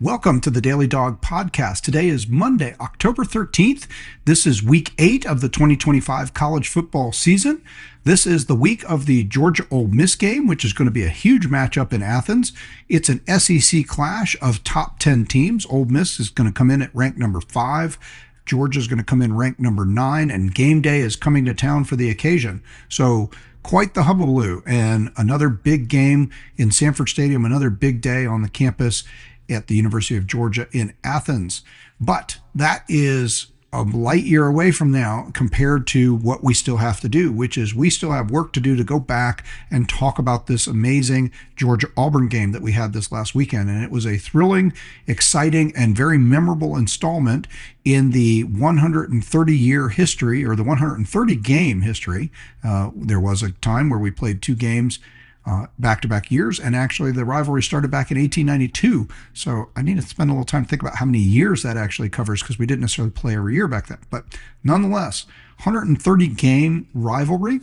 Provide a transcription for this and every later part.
Welcome to the Daily Dawg podcast. Today is Monday, October 13th. This is week 8 of the 2025 college football season. This is the week of the Georgia-Ole Miss game, which is going to be a huge matchup in Athens. It's an SEC clash of top 10 teams. Ole Miss is going to come in at rank number 5. Georgia's going to come in ranked number 9, and game day is coming to town for the occasion. So quite the hullabaloo, and another big game in Sanford Stadium, another big day on the campus at the University of Georgia in Athens. But that is a light year away from now compared to what we still have to do, which is we still have work to do to go back and talk about this amazing Georgia-Auburn game that we had this last weekend. And it was a thrilling, exciting, and very memorable installment in the 130-year history, or the 130-game history. There was a time where we played 2 games back-to-back years, and actually the rivalry started back in 1892. So I need to spend a little time to think about how many years that actually covers, because we didn't necessarily play every year back then. But nonetheless, 130-game rivalry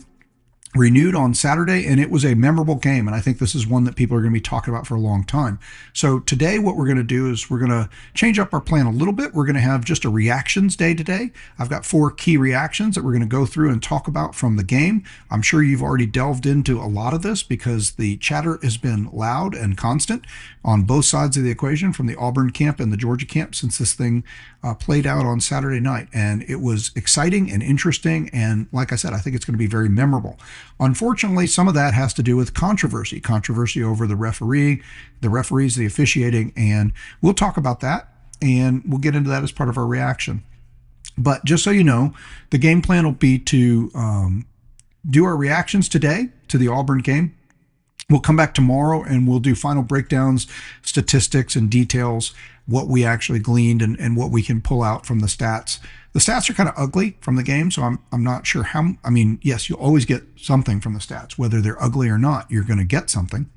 renewed on Saturday, and it was a memorable game, and I think this is one that people are going to be talking about for a long time. So today what we're going to do is we're going to change up our plan a little bit. We're going to have just a reactions day today. I've got 4 key reactions that we're going to go through and talk about from the game. I'm sure you've already delved into a lot of this because the chatter has been loud and constant on both sides of the equation, from the Auburn camp and the Georgia camp, since this thing played out on Saturday night. And it was exciting and interesting, and like I said, I think it's going to be very memorable. Unfortunately, some of that has to do with controversy over the referees, the officiating, and we'll talk about that, and we'll get into that as part of our reaction. But just so you know, the game plan will be to do our reactions today to the Auburn game. We'll come back tomorrow and we'll do final breakdowns, statistics, and details, what we actually gleaned and what we can pull out from the stats. The stats are kind of ugly from the game, so I'm not sure how. I mean, yes, you'll always get something from the stats. Whether they're ugly or not, you're going to get something.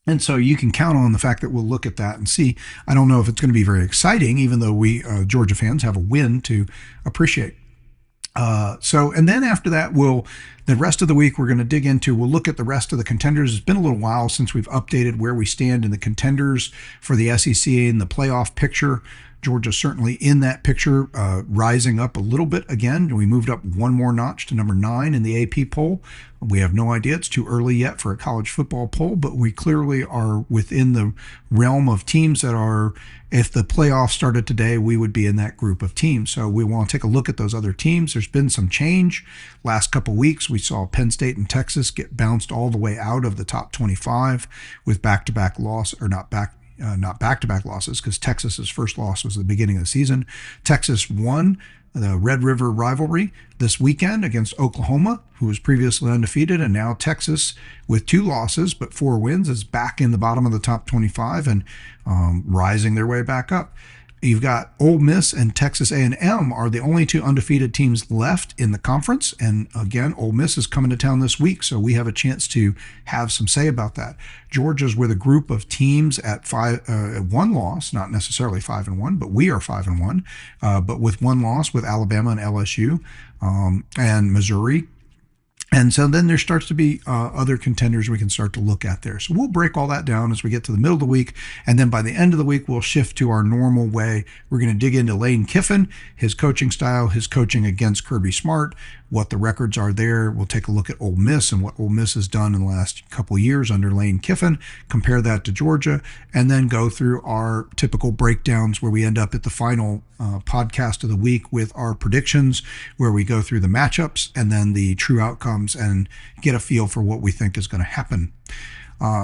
And so you can count on the fact that we'll look at that and see. I don't know if it's going to be very exciting, even though we Georgia fans have a win to appreciate. And then after that, the rest of the week, we'll look at the rest of the contenders. It's been a little while since we've updated where we stand in the contenders for the SEC and the playoff picture. Georgia's certainly in that picture, rising up a little bit again. We moved up one more notch to number 9 in the AP poll. We have no idea. It's too early yet for a college football poll, but we clearly are within the realm of teams that are, if the playoffs started today, we would be in that group of teams. So we want to take a look at those other teams. There's been some change. Last couple weeks, we saw Penn State and Texas get bounced all the way out of the top 25 with back-to-back loss, or not back-to-back losses, because Texas's first loss was at the beginning of the season. Texas won the Red River rivalry this weekend against Oklahoma, who was previously undefeated, and now Texas, with 2 losses but 4 wins, is back in the bottom of the top 25 and rising their way back up. You've got Ole Miss and Texas A&M are the only 2 undefeated teams left in the conference. And again, Ole Miss is coming to town this week, so we have a chance to have some say about that. Georgia's with a group of teams at 1 loss, not necessarily 5-1, but we are 5-1, but with 1 loss with Alabama and LSU and Missouri. And so then there starts to be other contenders we can start to look at there. So we'll break all that down as we get to the middle of the week. And then by the end of the week, we'll shift to our normal way. We're going to dig into Lane Kiffin, his coaching style, his coaching against Kirby Smart, what the records are there. We'll take a look at Ole Miss and what Ole Miss has done in the last couple of years under Lane Kiffin, compare that to Georgia, and then go through our typical breakdowns where we end up at the final podcast of the week with our predictions, where we go through the matchups and then the true outcomes and get a feel for what we think is going to happen.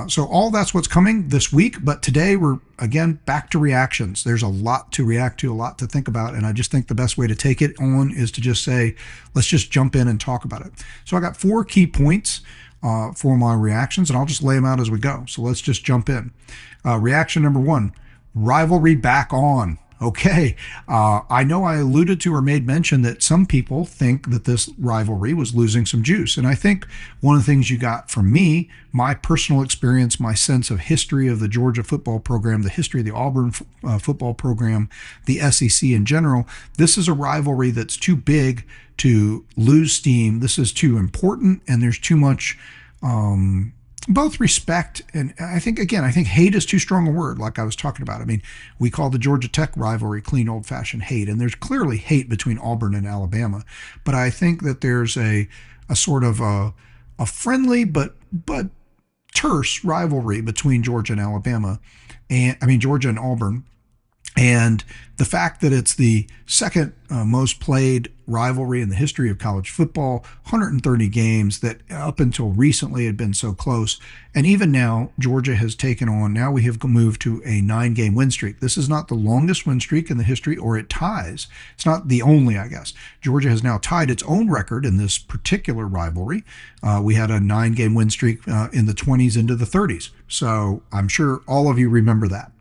So all that's what's coming this week. But today we're, again, back to reactions. There's a lot to react to, a lot to think about. And I just think the best way to take it on is to just say, let's just jump in and talk about it. So I got 4 key points for my reactions, and I'll just lay them out as we go. So let's just jump in. Reaction number 1, rivalry back on. Okay, I know I alluded to or made mention that some people think that this rivalry was losing some juice. And I think one of the things you got from me, my personal experience, my sense of history of the Georgia football program, the history of the Auburn football program, the SEC in general, this is a rivalry that's too big to lose steam. This is too important, and there's too much both respect and I think hate is too strong a word, like I was talking about. I mean, we call the Georgia Tech rivalry clean old fashioned hate, and there's clearly hate between Auburn and Alabama. But I think that there's a sort of a friendly but terse rivalry between Georgia and Alabama, and I mean Georgia and Auburn. And the fact that it's the second most played rivalry in the history of college football, 130 games that up until recently had been so close. And even now, Georgia has taken on, now we have moved to a 9-game win streak. This is not the longest win streak in the history, or it ties. It's not the only, I guess. Georgia has now tied its own record in this particular rivalry. We had a 9-game win streak in the 20s into the 30s. So I'm sure all of you remember that.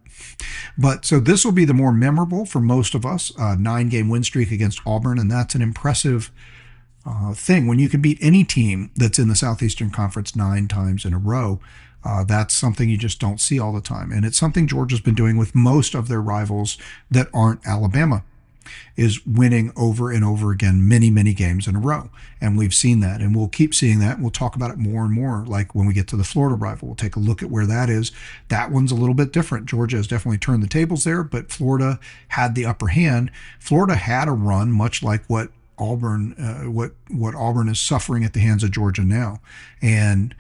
But so this will be the more memorable for most of us, 9-game win streak against Auburn, and that's an impressive thing. When you can beat any team that's in the Southeastern Conference 9 times in a row, that's something you just don't see all the time. And it's something Georgia's been doing with most of their rivals that aren't Alabama, is winning over and over again many, many games in a row. And we've seen that, and we'll keep seeing that. We'll talk about it more and more. Like when we get to the Florida rival, we'll take a look at where that is. That one's a little bit different. Georgia has definitely turned the tables there, but Florida had the upper hand. Florida had a run, much like what Auburn, what Auburn is suffering at the hands of Georgia now. And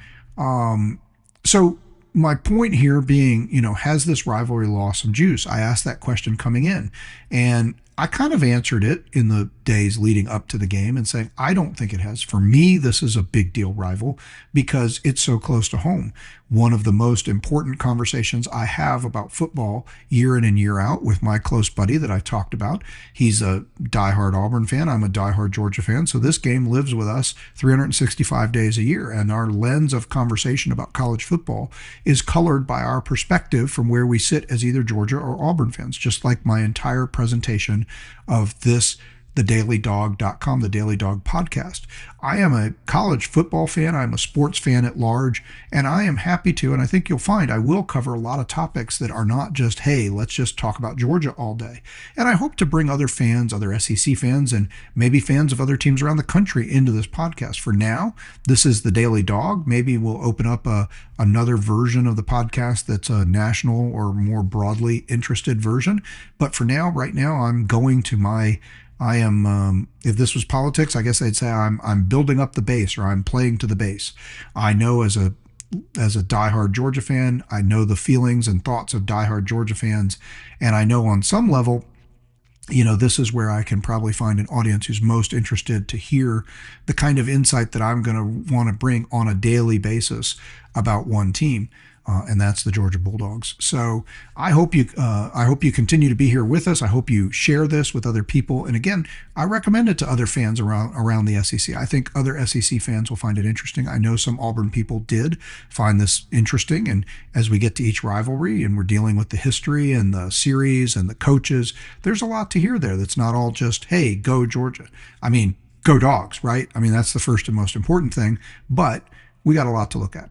so my point here being, has this rivalry lost some juice? I asked that question coming in, and I kind of answered it in the days leading up to the game and saying, I don't think it has. For me, this is a big deal rival because it's so close to home. One of the most important conversations I have about football year in and year out with my close buddy that I talked about. He's a diehard Auburn fan. I'm a diehard Georgia fan. So this game lives with us 365 days a year. And our lens of conversation about college football is colored by our perspective from where we sit as either Georgia or Auburn fans, just like my entire presentation of this, thedailydawg.com, the Daily Dawg podcast. I am a college football fan. I'm a sports fan at large, and I am happy to, and I think you'll find I will cover a lot of topics that are not just, hey, let's just talk about Georgia all day. And I hope to bring other fans, other SEC fans, and maybe fans of other teams around the country into this podcast. For now, this is the Daily Dawg. Maybe we'll open up another version of the podcast that's a national or more broadly interested version. But for now, right now, I am, if this was politics, I guess I'd say I'm building up the base, or I'm playing to the base. I know as a diehard Georgia fan, I know the feelings and thoughts of diehard Georgia fans, and I know on some level, this is where I can probably find an audience who's most interested to hear the kind of insight that I'm going to want to bring on a daily basis about one team. And that's the Georgia Bulldogs. So I hope you continue to be here with us. I hope you share this with other people. And again, I recommend it to other fans around the SEC. I think other SEC fans will find it interesting. I know some Auburn people did find this interesting. And as we get to each rivalry and we're dealing with the history and the series and the coaches, there's a lot to hear there. That's not all just, hey, go Georgia. I mean, go Dogs, right? I mean, that's the first and most important thing. But we got a lot to look at.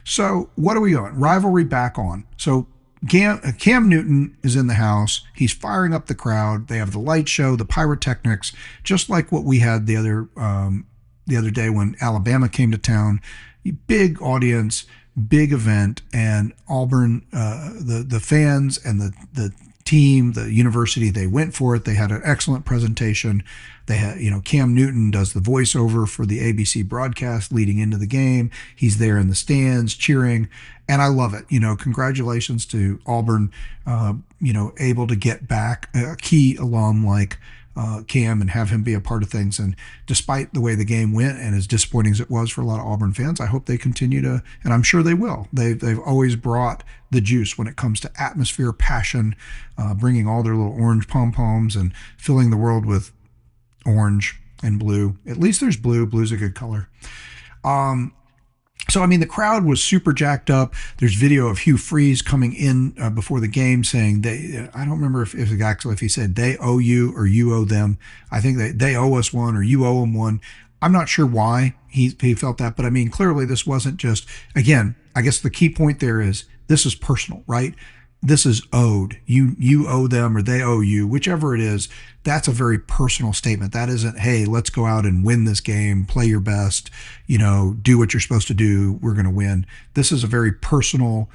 So what are we on? Rivalry back on. So Cam Newton is in the house. He's firing up the crowd. They have the light show, the pyrotechnics, just like what we had the other day when Alabama came to town. Big audience, big event, and Auburn, the fans and the team, the university, they went for it. They had an excellent presentation. They had, Cam Newton does the voiceover for the ABC broadcast leading into the game. He's there in the stands cheering, and I love it. Congratulations to Auburn, able to get back a key alum like Cam and have him be a part of things. And despite the way the game went, and as disappointing as it was for a lot of Auburn fans, I hope they continue to, and I'm sure they will. They've always brought the juice when it comes to atmosphere, passion, bringing all their little orange pom-poms and filling the world with orange and blue. At least there's blue. Blue's a good color. So, the crowd was super jacked up. There's video of Hugh Freeze coming in before the game saying I don't remember if he said they owe you or you owe them. I think they owe us one or you owe them one. I'm not sure why he felt that, but clearly this wasn't just, again, I guess the key point there is this is personal, right? this is owed. You owe them or they owe you, whichever it is. That's a very personal statement. That isn't, hey, let's go out and win this game, play your best, do what you're supposed to do. We're going to win. This is a very personal,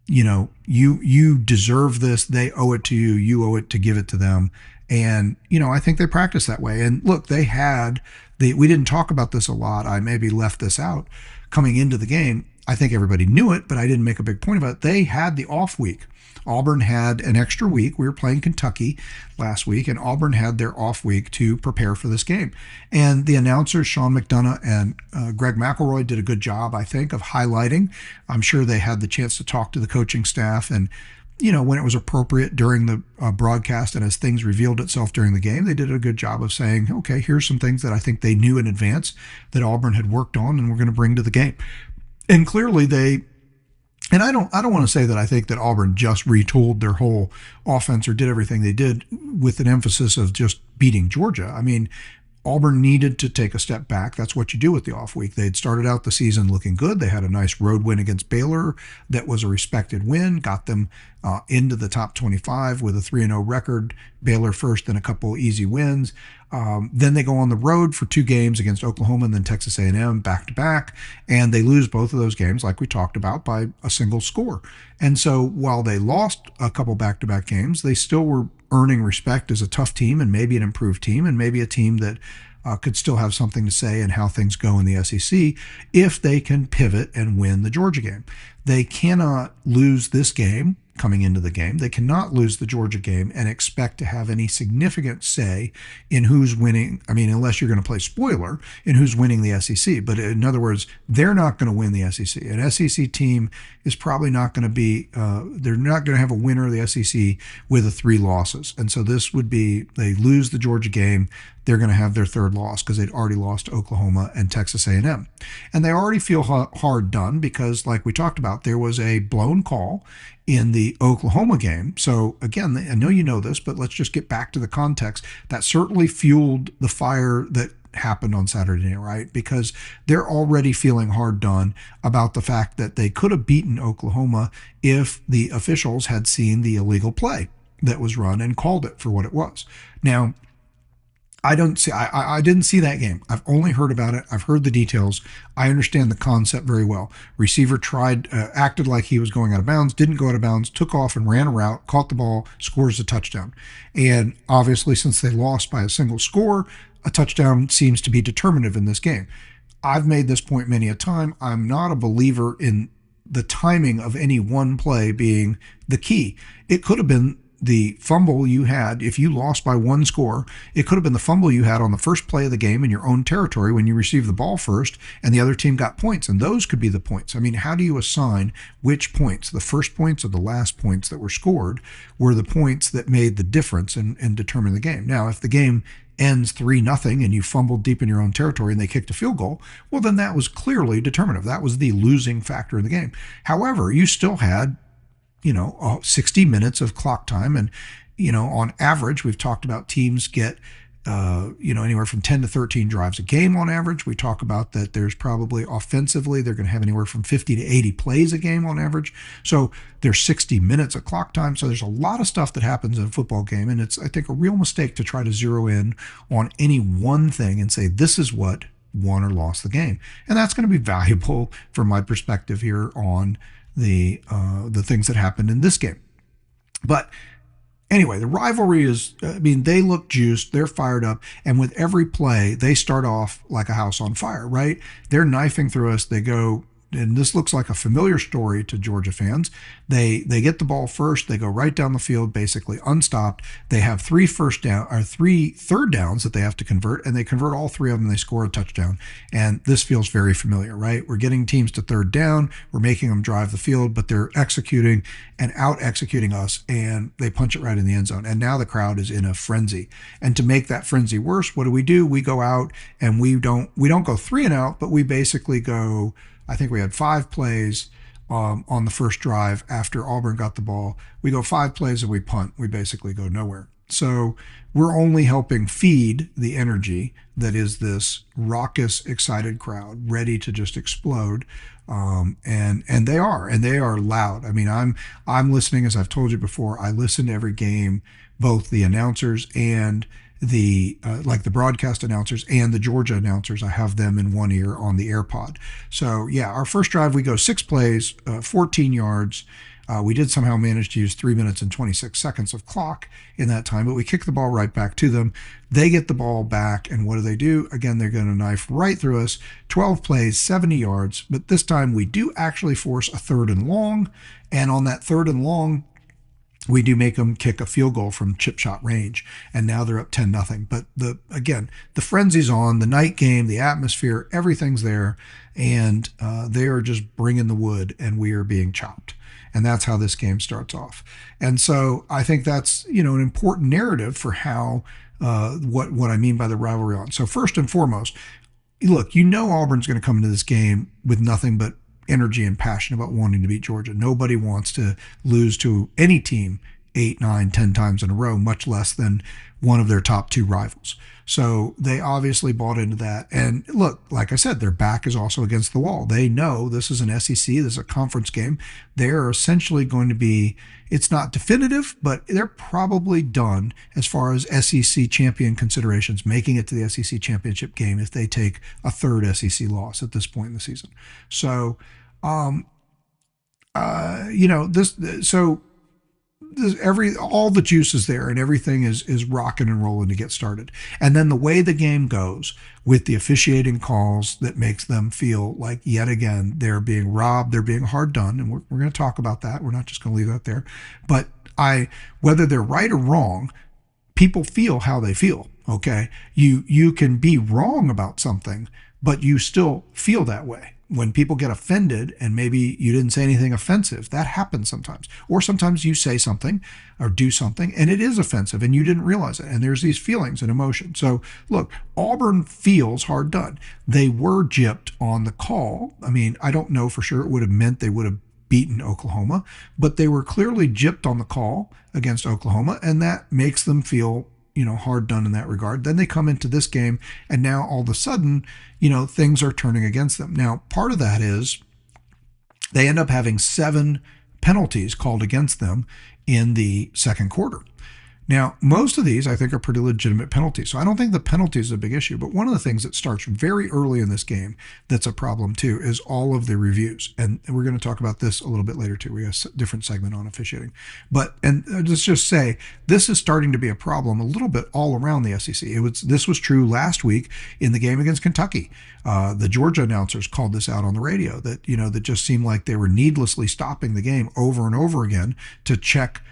you deserve this. They owe it to you. You owe it to give it to them. And I think they practice that way. And look, we didn't talk about this a lot. I maybe left this out coming into the game. I think everybody knew it, but I didn't make a big point about it. They had the off week. Auburn had an extra week. We were playing Kentucky last week, and Auburn had their off week to prepare for this game. And the announcers, Sean McDonough and Greg McElroy, did a good job, I think, of highlighting. I'm sure they had the chance to talk to the coaching staff and when it was appropriate during the broadcast and as things revealed itself during the game, they did a good job of saying, okay, here's some things that I think they knew in advance that Auburn had worked on and we're going to bring to the game. And clearly and I don't want to say that I think that Auburn just retooled their whole offense or did everything they did with an emphasis of just beating Georgia. I mean, Auburn needed to take a step back. That's what you do with the off week. They'd started out the season looking good. They had a nice road win against Baylor that was a respected win, got them into the top 25 with a 3-0 record. Baylor first, then a couple easy wins. Then they go on the road for 2 games against Oklahoma and then Texas A&M back to back, and they lose both of those games, like we talked about, by a single score. And so while they lost a couple back-to-back games, they still were earning respect as a tough team and maybe an improved team and maybe a team that could still have something to say in how things go in the SEC if they can pivot and win the Georgia game. They cannot lose this game coming into the game. They cannot lose the Georgia game and expect to have any significant say in who's winning. I mean, unless you're going to play spoiler in who's winning the SEC. But in other words, they're not going to win the SEC. An SEC team is probably not going to be, they're not going to have a winner of the SEC with a 3 losses. And so this would be, they lose the Georgia game, they're going to have their 3rd loss because they'd already lost to Oklahoma and Texas A&M. And they already feel hard done because, like we talked about, there was a blown call in the Oklahoma game. So again, I know you know this, but let's just get back to the context. That certainly fueled the fire that happened on Saturday night, right? Because they're already feeling hard done about the fact that they could have beaten Oklahoma if the officials had seen the illegal play that was run and called it for what it was. Now, I didn't see that game. I've only heard about it. I've heard the details. I understand the concept very well. Receiver acted like he was going out of bounds, didn't go out of bounds, took off and ran a route, caught the ball, scores a touchdown. And obviously, since they lost by a single score, a touchdown seems to be determinative in this game. I've made this point many a time. I'm not a believer in the timing of any one play being the key. It could have been the fumble you had. If you lost by 1 score, it could have been the fumble you had on the first play of the game in your own territory when you received the ball first and the other team got points, and those could be the points. I mean, how do you assign which points, the first points or the last points that were scored, were the points that made the difference and determine the game? Now, if the game ends 3-0 and you fumbled deep in your own territory and they kicked a field goal, well, then that was clearly determinative. That was the losing factor in the game. However, you still had 60 minutes of clock time. And, on average, we've talked about teams get, anywhere from 10 to 13 drives a game on average. We talk about that there's probably offensively, they're going to have anywhere from 50 to 80 plays a game on average. So there's 60 minutes of clock time. So there's a lot of stuff that happens in a football game. And it's, I think, a real mistake to try to zero in on any one thing and say, this is what won or lost the game. And that's going to be valuable from my perspective here on the things that happened in this game. But anyway, the rivalry is, they look juiced, they're fired up, and with every play, they start off like a house on fire, right? They're knifing through us. They go, and this looks like a familiar story to Georgia fans. They get the ball first. They go right down the field, basically unstopped. They have 3 third downs that they have to convert, and they convert all 3 of them. They score a touchdown, and this feels very familiar, right? We're getting teams to 3rd down. We're making them drive the field, but they're executing and out-executing us, and they punch it right in the end zone. And now the crowd is in a frenzy. And to make that frenzy worse, what do? We go out, and we don't go 3 and out, but we basically go, I think we had 5 plays on the first drive after Auburn got the ball. We go 5 plays and we punt. We basically go nowhere. So we're only helping feed the energy that is this raucous, excited crowd ready to just explode. And they are loud. I mean, I'm listening, as I've told you before. I listen to every game, both the announcers and the like the broadcast announcers and the Georgia announcers. I have them in one ear on the AirPod. So yeah, our first drive we go 6 plays, 14 yards. We did somehow manage to use 3 minutes and 26 seconds of clock in that time, but we kick the ball right back to them. They get the ball back, and what do? Again, they're going to knife right through us. 12 plays, 70 yards, but this time we do actually force a 3rd and long, and on that 3rd and long, we do make them kick a field goal from chip shot range, and now they're up 10-0. But the frenzy's on, the night game, the atmosphere, everything's there, and they are just bringing the wood, and we are being chopped. And that's how this game starts off. And so I think that's an important narrative for how what I mean by the rivalry on. So first and foremost, look, Auburn's going to come into this game with nothing but energy and passion about wanting to beat Georgia. Nobody wants to lose to any team 8, 9, 10 times in a row, much less than one of their top 2 rivals. So they obviously bought into that. And look, like I said, their back is also against the wall. They know this is an SEC, this is a conference game. They're essentially going to be, it's not definitive, but they're probably done as far as SEC champion considerations, making it to the SEC championship game if they take a 3rd SEC loss at this point in the season. So, all the juice is there and everything is rocking and rolling to get started. And then the way the game goes with the officiating calls that makes them feel like yet again they're being robbed, they're being hard done, and we're going to talk about that. We're not just going to leave that there. But whether they're right or wrong, people feel how they feel. Okay, you can be wrong about something, but you still feel that way. When people get offended and maybe you didn't say anything offensive, that happens sometimes. Or sometimes you say something or do something and it is offensive and you didn't realize it. And there's these feelings and emotions. So look, Auburn feels hard done. They were gypped on the call. I mean, I don't know for sure it would have meant they would have beaten Oklahoma, but they were clearly gypped on the call against Oklahoma, and that makes them feel hard done in that regard. Then they come into this game and now all of a sudden, things are turning against them. Now, part of that is they end up having 7 penalties called against them in the second quarter. Now, most of these I think are pretty legitimate penalties. So I don't think the penalty is a big issue. But one of the things that starts very early in this game that's a problem too is all of the reviews. And we're going to talk about this a little bit later too. We have a different segment on officiating. And let's just say this is starting to be a problem a little bit all around the SEC. This was true last week in the game against Kentucky. The Georgia announcers called this out on the radio that just seemed like they were needlessly stopping the game over and over again to check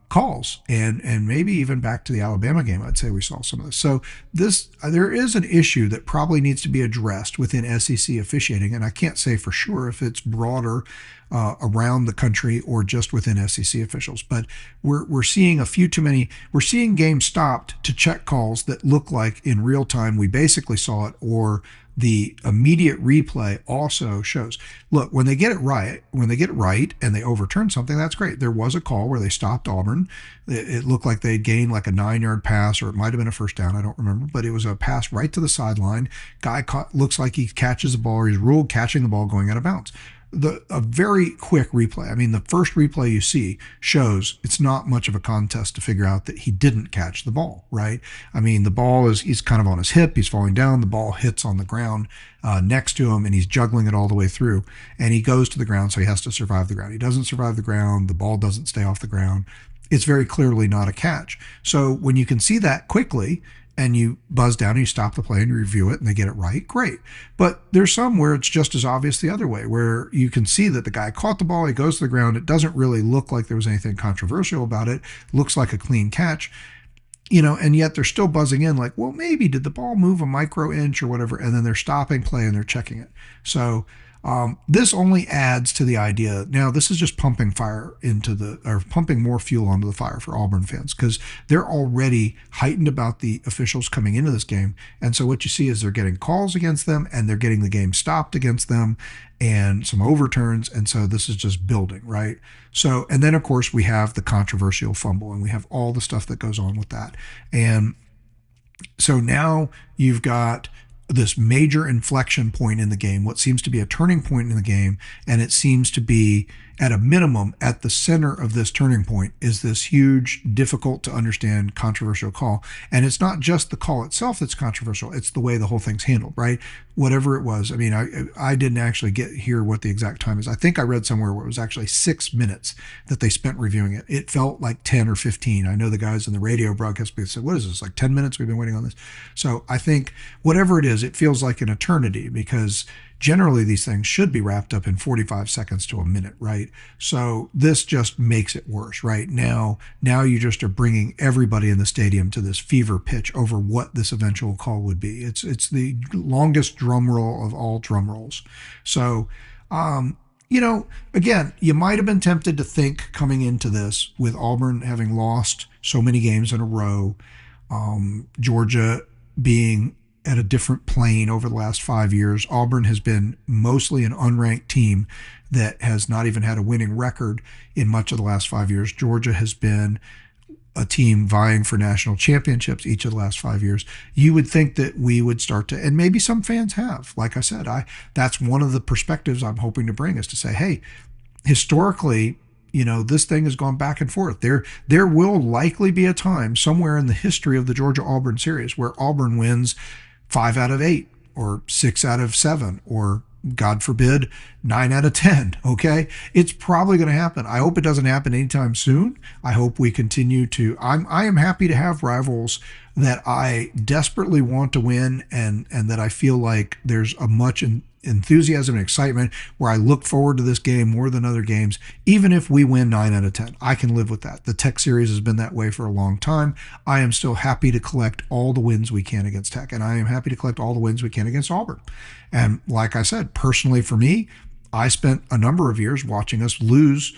calls, and maybe even back to the Alabama game, I'd say we saw some of this. So there is an issue that probably needs to be addressed within SEC officiating, and I can't say for sure if it's broader around the country or just within SEC officials. But we're seeing a few too many. We're seeing games stopped to check calls that look like in real time we basically saw it, or the immediate replay also shows. Look, when they get it right and they overturn something, that's great. There was a call where they stopped Auburn. It looked like they'd gained like a 9-yard pass, or it might have been a first down. I don't remember, but it was a pass right to the sideline. Guy looks like he catches the ball, or he's ruled catching the ball going out of bounds. A very quick replay. I mean, the first replay you see shows it's not much of a contest to figure out that he didn't catch the ball, right? I mean, the ball he's kind of on his hip, he's falling down, the ball hits on the ground next to him, and he's juggling it all the way through, and he goes to the ground, so he has to survive the ground. He doesn't survive the ground, the ball doesn't stay off the ground. It's very clearly not a catch. So when you can see that quickly, and you buzz down and you stop the play and you review it and they get it right, great. But there's some where it's just as obvious the other way, where you can see that the guy caught the ball, he goes to the ground, it doesn't really look like there was anything controversial about it, looks like a clean catch, and yet they're still buzzing in like, well, maybe did the ball move a micro inch or whatever, and then they're stopping play and they're checking it. So This only adds to the idea. Now, this is just pumping fire or pumping more fuel onto the fire for Auburn fans, because they're already heightened about the officials coming into this game. And so what you see is they're getting calls against them, and they're getting the game stopped against them, and some overturns. And so this is just building, right? So, and then of course we have the controversial fumble, and we have all the stuff that goes on with that. And so now you've got this major inflection point in the game, what seems to be a turning point in the game, and it seems to be, at a minimum, at the center of this turning point is this huge, difficult to understand, controversial call. And it's not just the call itself that's controversial, it's the way the whole thing's handled, right? Whatever it was. I mean, I didn't actually hear what the exact time is. I think I read somewhere where it was actually 6 minutes that they spent reviewing it. It felt like 10 or 15. I know the guys in the radio broadcast said, what is this, like 10 minutes we've been waiting on this? So I think whatever it is, it feels like an eternity, because generally these things should be wrapped up in 45 seconds to a minute, right? So this just makes it worse, right? Now you just are bringing everybody in the stadium to this fever pitch over what this eventual call would be. It's the longest drum roll of all drum rolls. So, again, you might have been tempted to think coming into this, with Auburn having lost so many games in a row, Georgia being at a different plane over the last 5 years. Auburn has been mostly an unranked team that has not even had a winning record in much of the last 5 years. Georgia has been a team vying for national championships each of the last 5 years. You would think that we would start to, and maybe some fans have, like I said, that's one of the perspectives I'm hoping to bring, is to say, hey, historically, this thing has gone back and forth. There will likely be a time somewhere in the history of the Georgia-Auburn series where Auburn wins 5 out of 8 or 6 out of 7, or God forbid, 9 out of 10. Okay. It's probably going to happen. I hope it doesn't happen anytime soon. I hope we continue to, I am happy to have rivals that I desperately want to win, and that I feel like there's a much enthusiasm and excitement where I look forward to this game more than other games. Even if we win 9 out of 10, I can live with that. The Tech series has been that way for a long time. I am still happy to collect all the wins we can against Tech, and I am happy to collect all the wins we can against Auburn. And like I said, personally for me, I spent a number of years watching us lose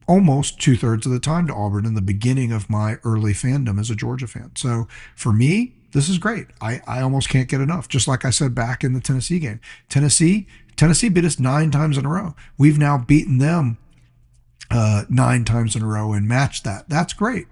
almost 2/3 of the time to Auburn in the beginning of my early fandom as a Georgia fan. So for me, this is great. I almost can't get enough. Just like I said back in the Tennessee game. Tennessee beat us 9 times in a row. We've now beaten them 9 times in a row and matched that. That's great.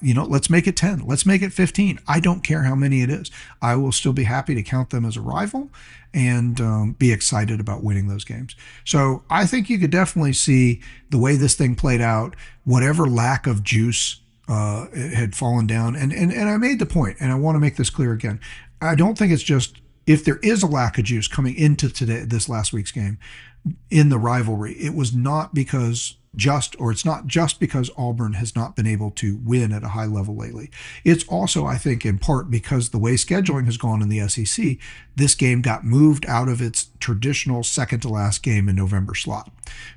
Let's make it 10. Let's make it 15. I don't care how many it is. I will still be happy to count them as a rival and be excited about winning those games. So I think you could definitely see the way this thing played out, whatever lack of juice had fallen down. And I made the point, and I want to make this clear again. I don't think it's just, if there is a lack of juice coming into this last week's game in the rivalry, it was not because it's not just because Auburn has not been able to win at a high level lately. It's also, I think, in part because the way scheduling has gone in the SEC, this game got moved out of its traditional second to last game in November slot.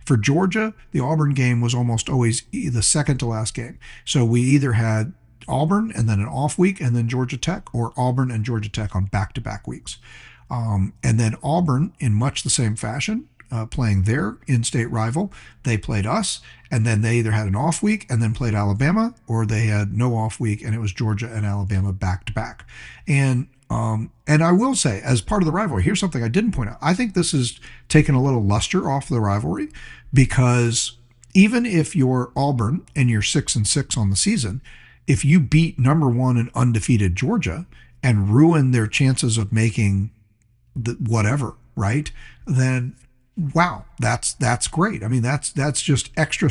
For Georgia, the Auburn game was almost always the second to last game. So we either had Auburn and then an off week and then Georgia Tech, or Auburn and Georgia Tech on back-to-back weeks. And then Auburn, in much the same fashion, playing their in-state rival, they played us, and then they either had an off week and then played Alabama, or they had no off week and it was Georgia and Alabama back to back. And I will say, as part of the rivalry, here's something I didn't point out. I think this has taken a little luster off the rivalry, because even if you're Auburn and you're 6-6 on the season, if you beat number 1 and undefeated Georgia and ruin their chances of making the whatever, right, then wow, that's great. I mean, that's just extra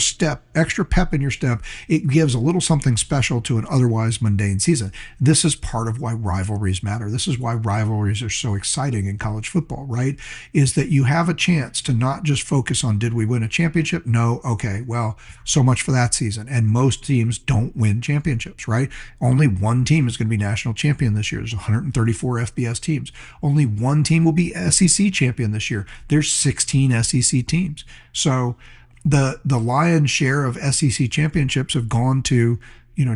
pep in your step. It gives a little something special to an otherwise mundane season. This is part of why rivalries matter. This is why rivalries are so exciting in college football, right? Is that you have a chance to not just focus on, did we win a championship? No. Okay, well, so much for that season. And most teams don't win championships, right? Only one team is going to be national champion this year. There's 134 FBS teams. Only one team will be SEC champion this year. There's 16 SEC teams. So the lion's share of SEC championships have gone to,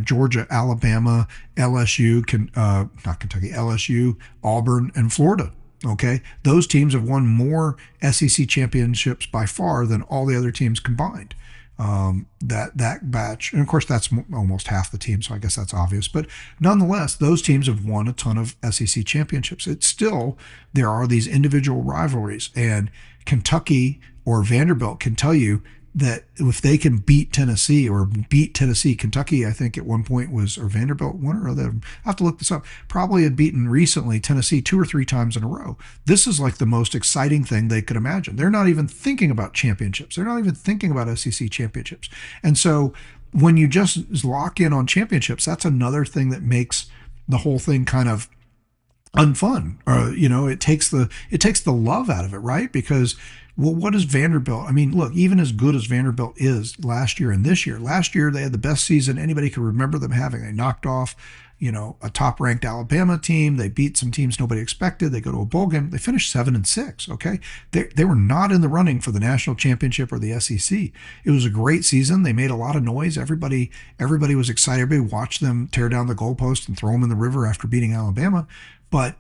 Georgia, Alabama, LSU, not Kentucky, LSU, Auburn, and Florida. Okay, those teams have won more SEC championships by far than all the other teams combined. That batch, and of course that's almost half the team, so I guess that's obvious. But nonetheless, those teams have won a ton of SEC championships. It's still there are these individual rivalries, and Kentucky or Vanderbilt can tell you that if they can beat Tennessee or beat Tennessee, Kentucky, I think at one point was, or Vanderbilt, one or other, I have to look this up, probably had beaten recently Tennessee 2 or 3 times in a row. This is like the most exciting thing they could imagine. They're not even thinking about championships. They're not even thinking about SEC championships. And so when you just lock in on championships, that's another thing that makes the whole thing kind of unfun. It takes the love out of it, right? Because, well, what is Vanderbilt? I mean, look, even as good as Vanderbilt is last year and this year, last year they had the best season anybody could remember them having. They knocked off, a top-ranked Alabama team. They beat some teams nobody expected. They go to a bowl game. They finished 7-6. Okay, they were not in the running for the national championship or the SEC. It was a great season. They made a lot of noise. Everybody was excited. Everybody watched them tear down the goalpost and throw them in the river after beating Alabama. But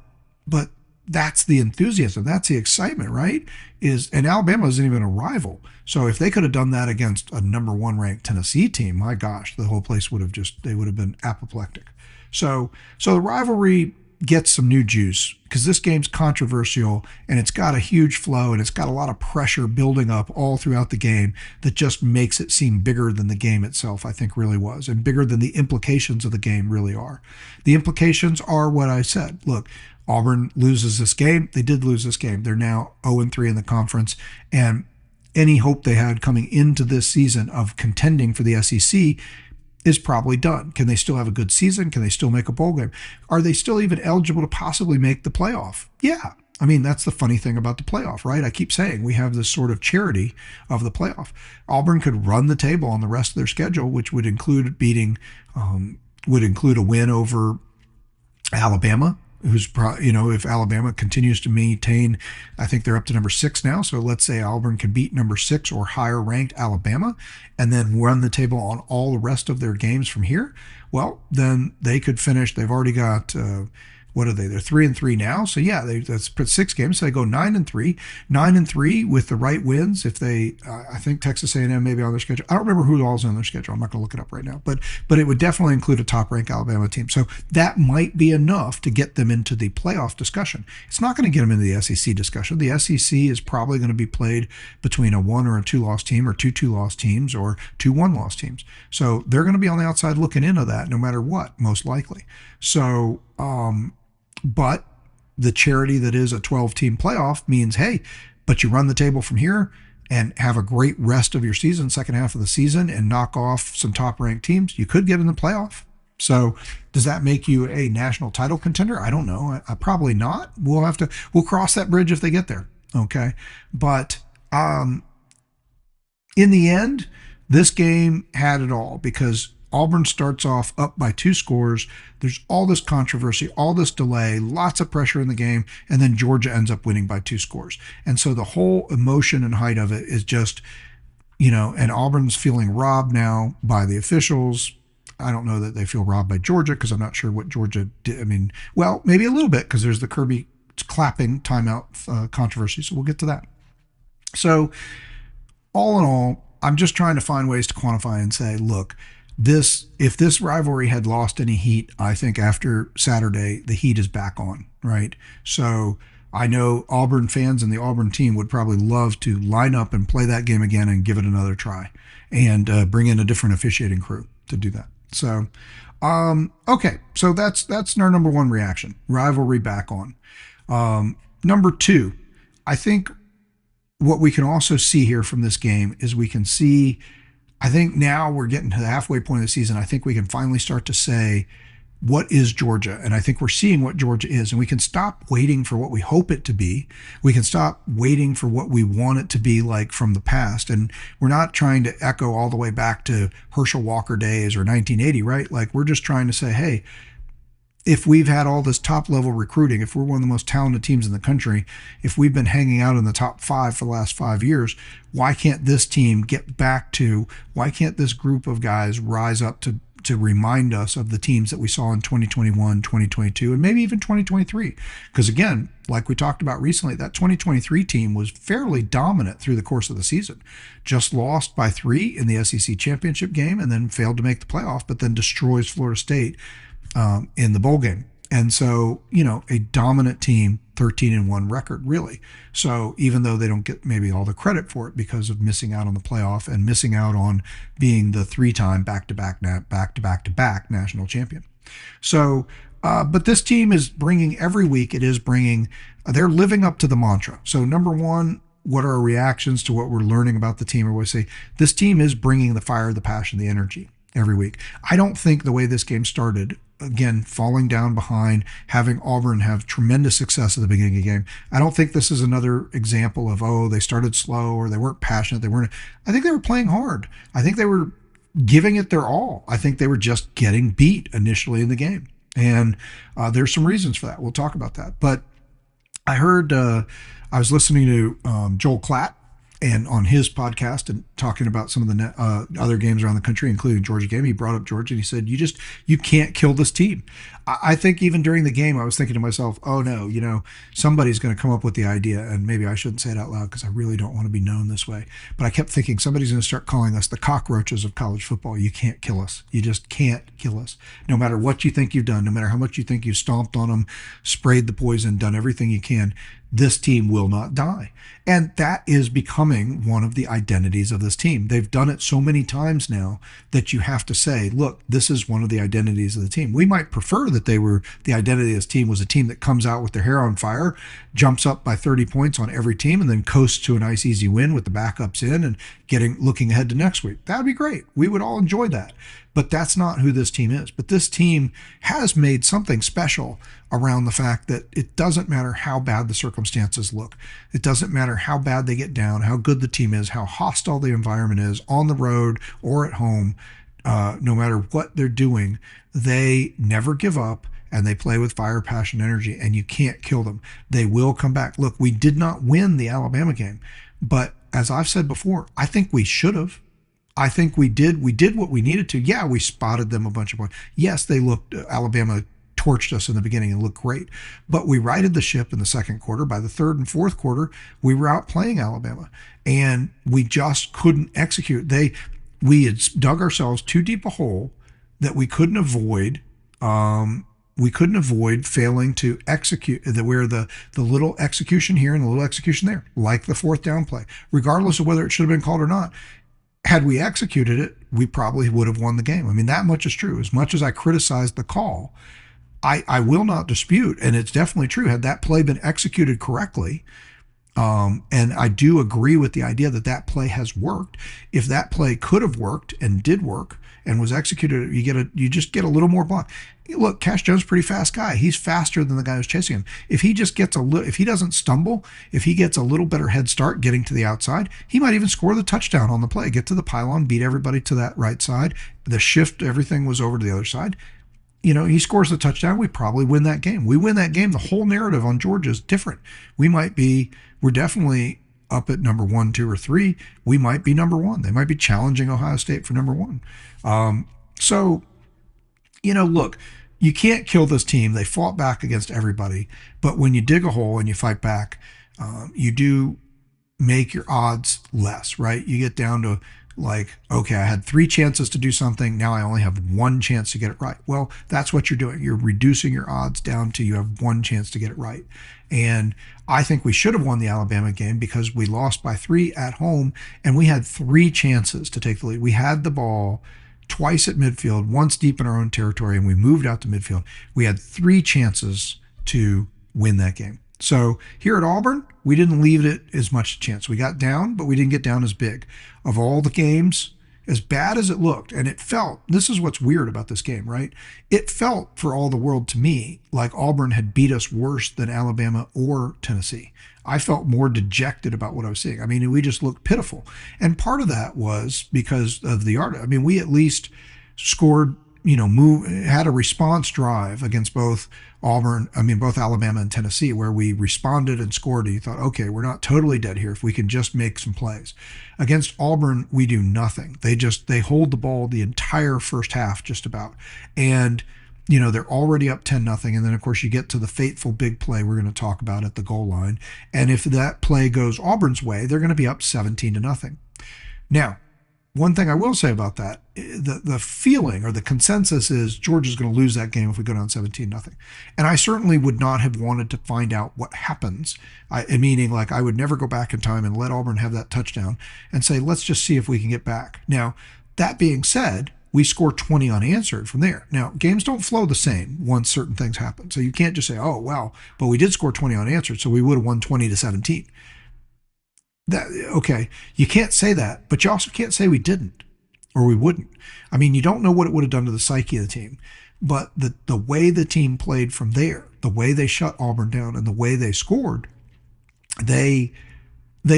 that's the enthusiasm. That's the excitement, right? And Alabama isn't even a rival. So if they could have done that against a number 1 ranked Tennessee team, my gosh, the whole place would have been apoplectic. So the rivalry gets some new juice because this game's controversial and it's got a huge flow and it's got a lot of pressure building up all throughout the game that just makes it seem bigger than the game itself, I think really was, and bigger than the implications of the game really are. The implications are what I said. Look, Auburn loses this game. They did lose this game. They're now 0-3 in the conference, and any hope they had coming into this season of contending for the SEC is probably done. Can they still have a good season? Can they still make a bowl game? Are they still even eligible to possibly make the playoff? Yeah. I mean, that's the funny thing about the playoff, right? I keep saying we have this sort of charity of the playoff. Auburn could run the table on the rest of their schedule, which would include would include a win over Alabama, who's if Alabama continues to maintain, I think they're up to number 6 now. So let's say Auburn can beat number 6 or higher ranked Alabama and then run the table on all the rest of their games from here. Well, then they could finish. They've already got, what are they? They're 3-3 now. So yeah, that's 6 games. So they go 9-3, 9-3 with the right wins. If they, I think Texas A&M may be on their schedule. I don't remember who all's on their schedule. I'm not going to look it up right now, but it would definitely include a top-ranked Alabama team. So that might be enough to get them into the playoff discussion. It's not going to get them into the SEC discussion. The SEC is probably going to be played between a 1 or a 2-loss team or 2 2-loss teams or 2 1-loss teams. So they're going to be on the outside looking into that no matter what, most likely. So, but the charity that is a 12-team playoff means, hey, but you run the table from here and have a great rest of your season, second half of the season, and knock off some top-ranked teams, you could get in the playoff. So does that make you a national title contender? I don't know. I probably not. We'll cross that bridge if they get there. Okay. But in the end, this game had it all because Auburn starts off up by 2 scores. There's all this controversy, all this delay, lots of pressure in the game, and then Georgia ends up winning by 2 scores. And so the whole emotion and height of it is just, and Auburn's feeling robbed now by the officials. I don't know that they feel robbed by Georgia because I'm not sure what Georgia did. I mean, well, maybe a little bit because there's the Kirby clapping timeout controversy. So we'll get to that. So all in all, I'm just trying to find ways to quantify and say, look, if this rivalry had lost any heat, I think after Saturday, the heat is back on, right? So I know Auburn fans and the Auburn team would probably love to line up and play that game again and give it another try and bring in a different officiating crew to do that. So, okay. So that's our number 1 reaction, rivalry back on. Number 2, I think what we can also see here from this game is we can see, I think now we're getting to the halfway point of the season. I think we can finally start to say, what is Georgia? And I think we're seeing what Georgia is. And we can stop waiting for what we hope it to be. We can stop waiting for what we want it to be like from the past. And we're not trying to echo all the way back to Herschel Walker days or 1980, right? Like we're just trying to say, hey, if we've had all this top level recruiting, if we're one of the most talented teams in the country, if we've been hanging out in the top 5 for the last 5 years, why can't this team get back to, why can't this group of guys rise up to to remind us of the teams that we saw in 2021, 2022, and maybe even 2023. Because again, like we talked about recently, that 2023 team was fairly dominant through the course of the season. Just lost by 3 in the SEC championship game and then failed to make the playoff, but then destroys Florida State in the bowl game. And so, a dominant team, 13-1 record, really. So even though they don't get maybe all the credit for it because of missing out on the playoff and missing out on being the 3-time back-to-back national champion. So, but this team is bringing every week, they're living up to the mantra. So number one, what are our reactions to what we're learning about the team? Or we say, this team is bringing the fire, the passion, the energy every week. I don't think the way this game started, again, falling down behind, having Auburn have tremendous success at the beginning of the game, I don't think this is another example of, they started slow or they weren't passionate. I think they were playing hard. I think they were giving it their all. I think they were just getting beat initially in the game. And there's some reasons for that. We'll talk about that. But I heard, I was listening to Joel Klatt and on his podcast and talking about some of the other games around the country, including Georgia game. He brought up Georgia and he said, you can't kill this team. I think even during the game, I was thinking to myself, oh no, somebody's going to come up with the idea, and maybe I shouldn't say it out loud because I really don't want to be known this way. But I kept thinking somebody's going to start calling us the cockroaches of college football. You can't kill us. You just can't kill us. No matter what you think you've done, no matter how much you think you've stomped on them, sprayed the poison, done everything you can, this team will not die. And that is becoming one of the identities of this team. They've done it so many times now that you have to say, look, this is one of the identities of the team. We might prefer that the identity of this team was a team that comes out with their hair on fire, jumps up by 30 points on every team, and then coasts to a nice easy win with the backups in and looking ahead to next week. That would be great. We would all enjoy that. But that's not who this team is. But this team has made something special around the fact that it doesn't matter how bad the circumstances look. It doesn't matter how bad they get down, how good the team is, how hostile the environment is on the road or at home. No matter what they're doing, they never give up and they play with fire, passion, energy, and you can't kill them. They will come back. Look, we did not win the Alabama game, but as I've said before, I think we should have. I think we did what we needed to. Yeah, we spotted them a bunch of points. Yes, Alabama torched us in the beginning and looked great, but we righted the ship in the second quarter. By the third and fourth quarter, we were outplaying Alabama, and we just couldn't execute. We had dug ourselves too deep a hole that we couldn't avoid. We couldn't avoid failing to execute where the little execution here and the little execution there, like the fourth down play, regardless of whether it should have been called or not. Had we executed it, we probably would have won the game. I mean, that much is true. As much as I criticized the call, I will not dispute, and it's definitely true, had that play been executed correctly, and I do agree with the idea that play has worked. If that play could have worked and did work and was executed, you just get a little more block. Look, Cash Jones is a pretty fast guy. He's faster than the guy who's chasing him. If he just gets if he doesn't stumble, if he gets a little better head start getting to the outside, he might even score the touchdown on the play, get to the pylon, beat everybody to that right side. The shift, everything was over to the other side. He scores the touchdown. We probably win that game. We win that game. The whole narrative on Georgia is different. We're definitely up at number 1, 2, or 3. We might be number 1. They might be challenging Ohio State for number 1. Look, you can't kill this team. They fought back against everybody. But when you dig a hole and you fight back, you do make your odds less, right? You get down to okay, I had 3 chances to do something. Now I only have 1 chance to get it right. Well, that's what you're doing. You're reducing your odds down to you have 1 chance to get it right. And I think we should have won the Alabama game because we lost by 3 at home and we had 3 chances to take the lead. We had the ball twice at midfield, once deep in our own territory, and we moved out to midfield. We had 3 chances to win that game. So here at Auburn, we didn't leave it as much chance. We got down, but we didn't get down as big. Of all the games, as bad as it looked, and it felt, this is what's weird about this game, right? It felt for all the world to me like Auburn had beat us worse than Alabama or Tennessee. I felt more dejected about what I was seeing. I mean, we just looked pitiful. And part of that was because of the art. I mean, we at least scored had a response drive against both both Alabama and Tennessee, where we responded and scored. And you thought, okay, we're not totally dead here if we can just make some plays. Against Auburn, we do nothing. They hold the ball the entire first half, just about, and they're already up 10-0. And then, of course, you get to the fateful big play we're going to talk about at the goal line. And if that play goes Auburn's way, they're going to be up 17-0. Now, one thing I will say about that, the feeling or the consensus is Georgia's going to lose that game if we go down 17-0. And I certainly would not have wanted to find out what happens. Meaning, like, I would never go back in time and let Auburn have that touchdown and say, let's just see if we can get back. Now, that being said, we score 20 unanswered from there. Now, games don't flow the same once certain things happen. So you can't just say, oh, well, but we did score 20 unanswered, so we would have won 20-17. Okay, you can't say that, but you also can't say we didn't or we wouldn't. I mean, you don't know what it would have done to the psyche of the team, but the way the team played from there, the way they shut Auburn down and the way they scored, they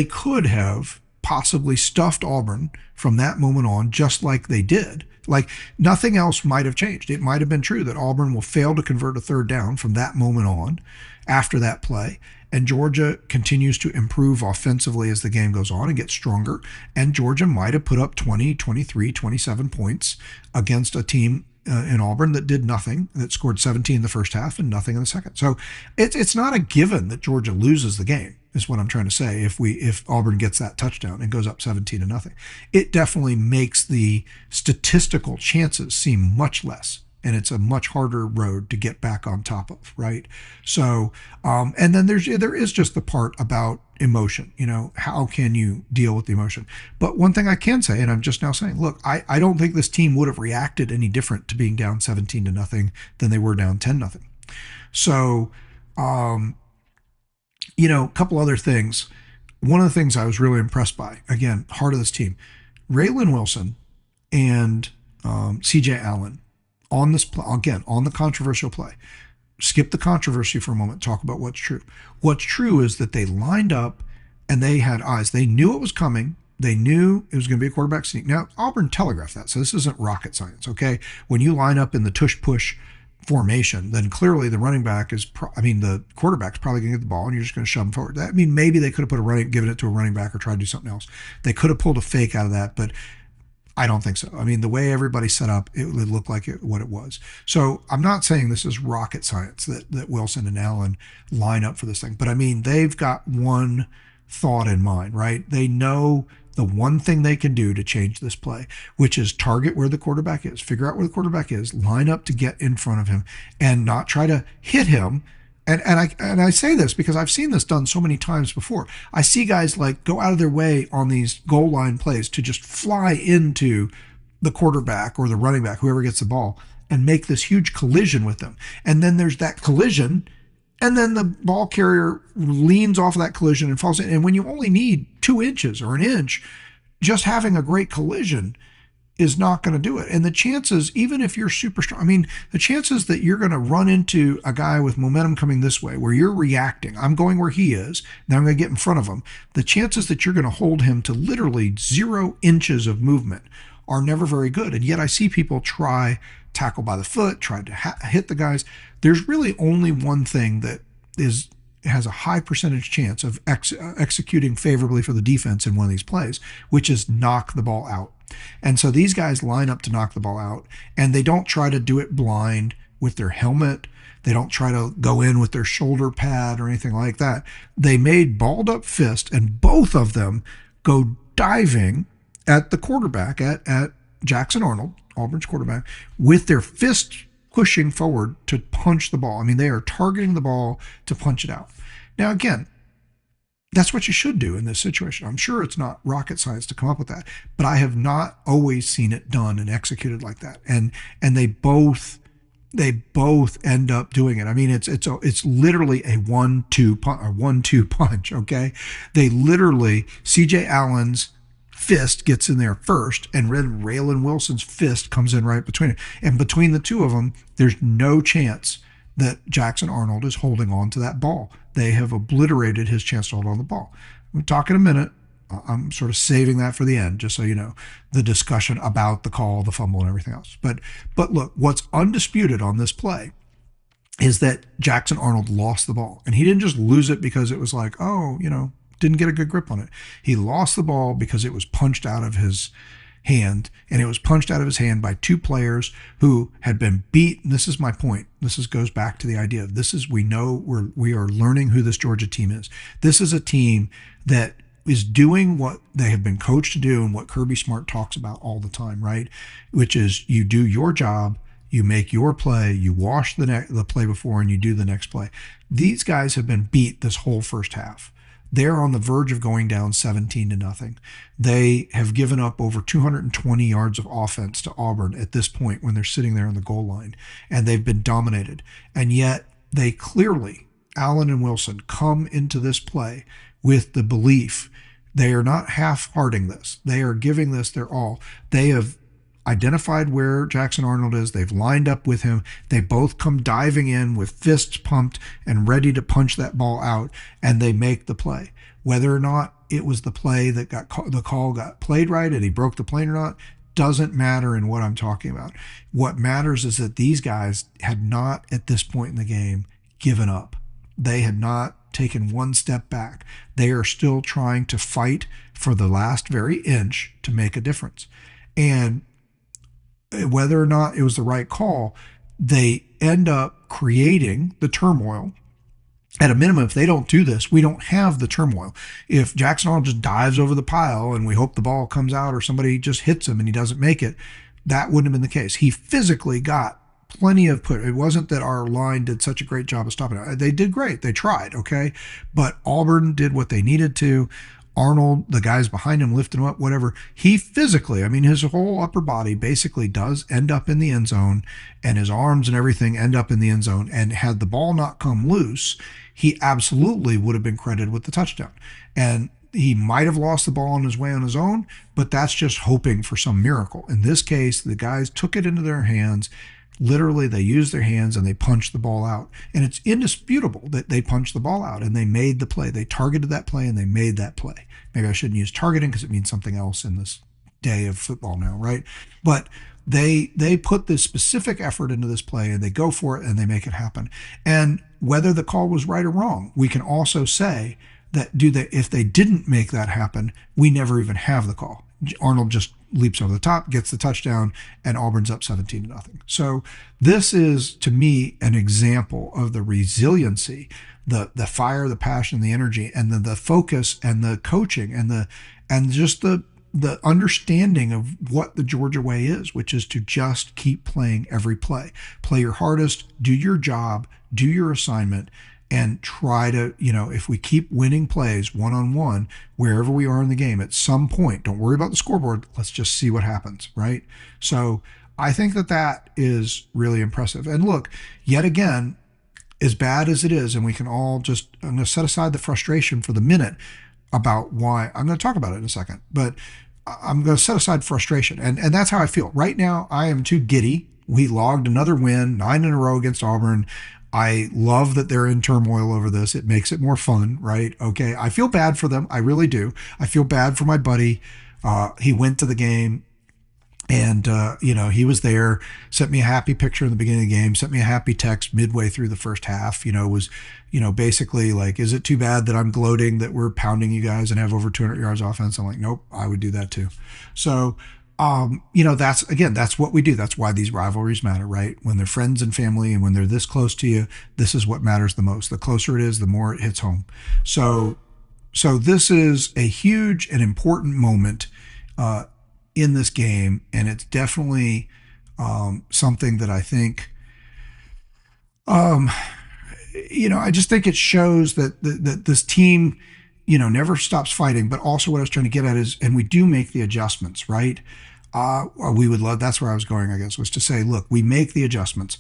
could have possibly stuffed Auburn from that moment on, just like they did. Like, nothing else might have changed. It might have been true that Auburn will fail to convert a third down from that moment on after that play. And Georgia continues to improve offensively as the game goes on and gets stronger. And Georgia might have put up 20, 23, 27 points against a team in Auburn that did nothing, that scored 17 in the first half and nothing in the second. So it's not a given that Georgia loses the game, is what I'm trying to say. If Auburn gets that touchdown and goes up 17-0, it definitely makes the statistical chances seem much less. And it's a much harder road to get back on top of, right? So, and then there is just the part about emotion. How can you deal with the emotion? But one thing I can say, and I'm just now saying, look, I don't think this team would have reacted any different to being down 17-0 than they were down 10-0. So, a couple other things. One of the things I was really impressed by, again, heart of this team, Raylan Wilson and C.J. Allen. On this play, again, on the controversial play, skip the controversy for a moment, talk about what's true. What's true is that they lined up and they had eyes. They knew it was coming. They knew it was going to be a quarterback sneak. Now, Auburn telegraphed that, so this isn't rocket science, okay? When you line up in the tush-push formation, then clearly the running back the quarterback's probably going to get the ball and you're just going to shove him forward. Maybe they could have given it to a running back or tried to do something else. They could have pulled a fake out of that, but I don't think so. The way everybody set up, it would look like what it was. So I'm not saying this is rocket science that Wilson and Allen line up for this thing. But they've got one thought in mind, right? They know the one thing they can do to change this play, which is target where the quarterback is, figure out where the quarterback is, line up to get in front of him, and not try to hit him. And I say this because I've seen this done so many times before. I see guys like go out of their way on these goal line plays to just fly into the quarterback or the running back, whoever gets the ball, and make this huge collision with them. And then there's that collision, and then the ball carrier leans off of that collision and falls in. And when you only need 2 inches or an inch, just having a great collision is not going to do it. And the chances, even if you're super strong, the chances that you're going to run into a guy with momentum coming this way, where you're reacting, I'm going where he is, now I'm going to get in front of him, the chances that you're going to hold him to literally 0 inches of movement are never very good. And yet I see people try tackle by the foot, try to hit the guys. There's really only one thing that has a high percentage chance of executing favorably for the defense in one of these plays, which is knock the ball out. And so these guys line up to knock the ball out, and they don't try to do it blind with their helmet. They don't try to go in with their shoulder pad or anything like that. They made balled up fist, and both of them go diving at the quarterback, at Jackson Arnold, Auburn's quarterback, with their fist pushing forward to punch the ball. They are targeting the ball to punch it out. Now, again, that's what you should do in this situation. I'm sure it's not rocket science to come up with that, but I have not always seen it done and executed like that. And they both end up doing it. It's literally a 1-2 punch. Okay, they literally, C.J. Allen's fist gets in there first, and Raylan Wilson's fist comes in right between it. And between the two of them, there's no chance that Jackson Arnold is holding on to that ball. They have obliterated his chance to hold on to the ball. We'll talk in a minute I'm sort of saving that for the end, just so you know, the discussion about the call, the fumble, and everything else. But look, what's undisputed on this play is that Jackson Arnold lost the ball. And he didn't just lose it because it was like, oh, didn't get a good grip on it. He lost the ball because it was punched out of his hand, and it was punched out of his hand by two players who had been beat. And this is my point. Goes back to the idea of we are learning who this Georgia team is. This is a team that is doing what they have been coached to do and what Kirby Smart talks about all the time, right? Which is you do your job, you make your play, you wash the play before, and you do the next play. These guys have been beat this whole first half. They're on the verge of going down 17-0. They have given up over 220 yards of offense to Auburn at this point when they're sitting there on the goal line, and they've been dominated. And yet they clearly, Allen and Wilson, come into this play with the belief they are not half-hearting this. They are giving this their all. They have identified where Jackson Arnold is. They've lined up with him. They both come diving in with fists pumped and ready to punch that ball out, and they make the play. Whether or not it was the play that the call got played right and he broke the plane or not doesn't matter in what I'm talking about. What matters is that these guys had not, at this point in the game, given up. They had not taken one step back. They are still trying to fight for the last very inch to make a difference. And whether or not it was the right call, they end up creating the turmoil. At a minimum, if they don't do this, we don't have the turmoil. If Jackson Arnold just dives over the pile and we hope the ball comes out or somebody just hits him and he doesn't make it, that wouldn't have been the case. He physically got plenty of put. It wasn't that our line did such a great job of stopping it. They did great. They tried, okay? But Auburn did what they needed to. Arnold, the guys behind him lifting him up, whatever. He physically, his whole upper body basically does end up in the end zone, and his arms and everything end up in the end zone. And had the ball not come loose, he absolutely would have been credited with the touchdown. And he might have lost the ball on his way on his own, but that's just hoping for some miracle. In this case, the guys took it into their hands. Literally, they used their hands and they punched the ball out. And it's indisputable that they punched the ball out and they made the play. They targeted that play and they made that play. Maybe I shouldn't use targeting because it means something else in this day of football now, right? But they put this specific effort into this play and they go for it and they make it happen. And whether the call was right or wrong, we can also say that if they didn't make that happen, we never even have the call. Arnold just leaps over the top, gets the touchdown, and Auburn's up 17-0. So this is, to me, an example of the resiliency, the fire, the passion, the energy, and the focus and the coaching and just the understanding of what the Georgia way is, which is to just keep playing every play. Play your hardest, do your job, do your assignment, and try to, if we keep winning plays one-on-one, wherever we are in the game, at some point, don't worry about the scoreboard, let's just see what happens, right? So I think that is really impressive. And look, yet again, as bad as it is, and we can all I'm going to set aside the frustration for the minute about why, I'm going to talk about it in a second, but I'm going to set aside frustration. And that's how I feel. Right now, I am too giddy. We logged another win, 9 in a row against Auburn. I love that they're in turmoil over this. It makes it more fun, right? Okay. I feel bad for them. I really do. I feel bad for my buddy. He went to the game and, he was there, sent me a happy picture in the beginning of the game, sent me a happy text midway through the first half, was, basically like, is it too bad that I'm gloating that we're pounding you guys and have over 200 yards offense? I'm like, nope, I would do that too. So, that's what we do. That's why these rivalries matter, right? When they're friends and family and when they're this close to you, this is what matters the most. The closer it is, the more it hits home. So this is a huge and important moment in this game. And it's definitely something that I think, I just think it shows that this team, never stops fighting. But also what I was trying to get at is, and we do make the adjustments, right? We would love, that's where I was going, I guess, was to say, look, we make the adjustments.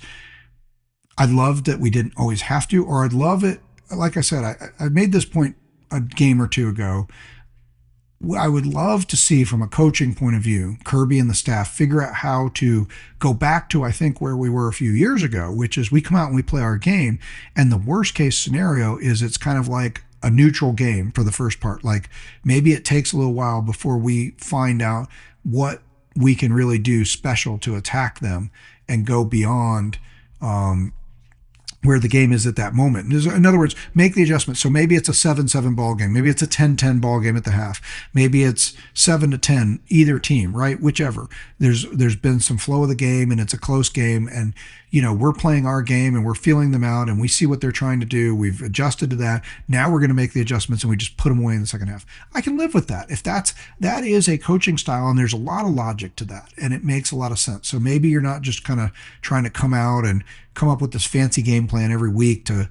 I'd love that we didn't always have to, or I'd love it. Like I said, I made this point a game or two ago. I would love to see, from a coaching point of view, Kirby and the staff figure out how to go back to, I think, where we were a few years ago, which is we come out and we play our game. And the worst case scenario is it's kind of like a neutral game for the first part. Like maybe it takes a little while before we find out what we can really do special to attack them and go beyond where the game is at that moment. In other words, make the adjustment. So maybe it's a 7-7 ball game. Maybe it's a 10-10 ball game at the half. Maybe it's 7-10, either team, right? Whichever. There's been some flow of the game and it's a close game, and we're playing our game and we're feeling them out and we see what they're trying to do. We've adjusted to that. Now we're going to make the adjustments and we just put them away in the second half. I can live with that. If that is a coaching style, and there's a lot of logic to that and it makes a lot of sense. So maybe you're not just kind of trying to come out and come up with this fancy game plan every week to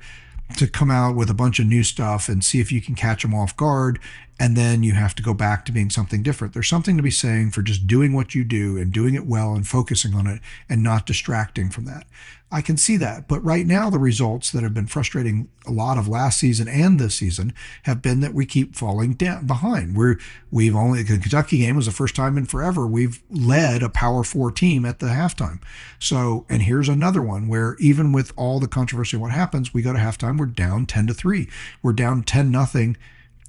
come out with a bunch of new stuff and see if you can catch them off guard, and then you have to go back to being something different. There's something to be saying for just doing what you do and doing it well and focusing on it and not distracting from that. I can see that. But right now, the results that have been frustrating a lot of last season and this season have been that we keep falling down behind. The Kentucky game was the first time in forever we've led a Power 4 team at the halftime. So, and here's another one where even with all the controversy of what happens, we go to halftime, we're down 10-3. We're down 10-0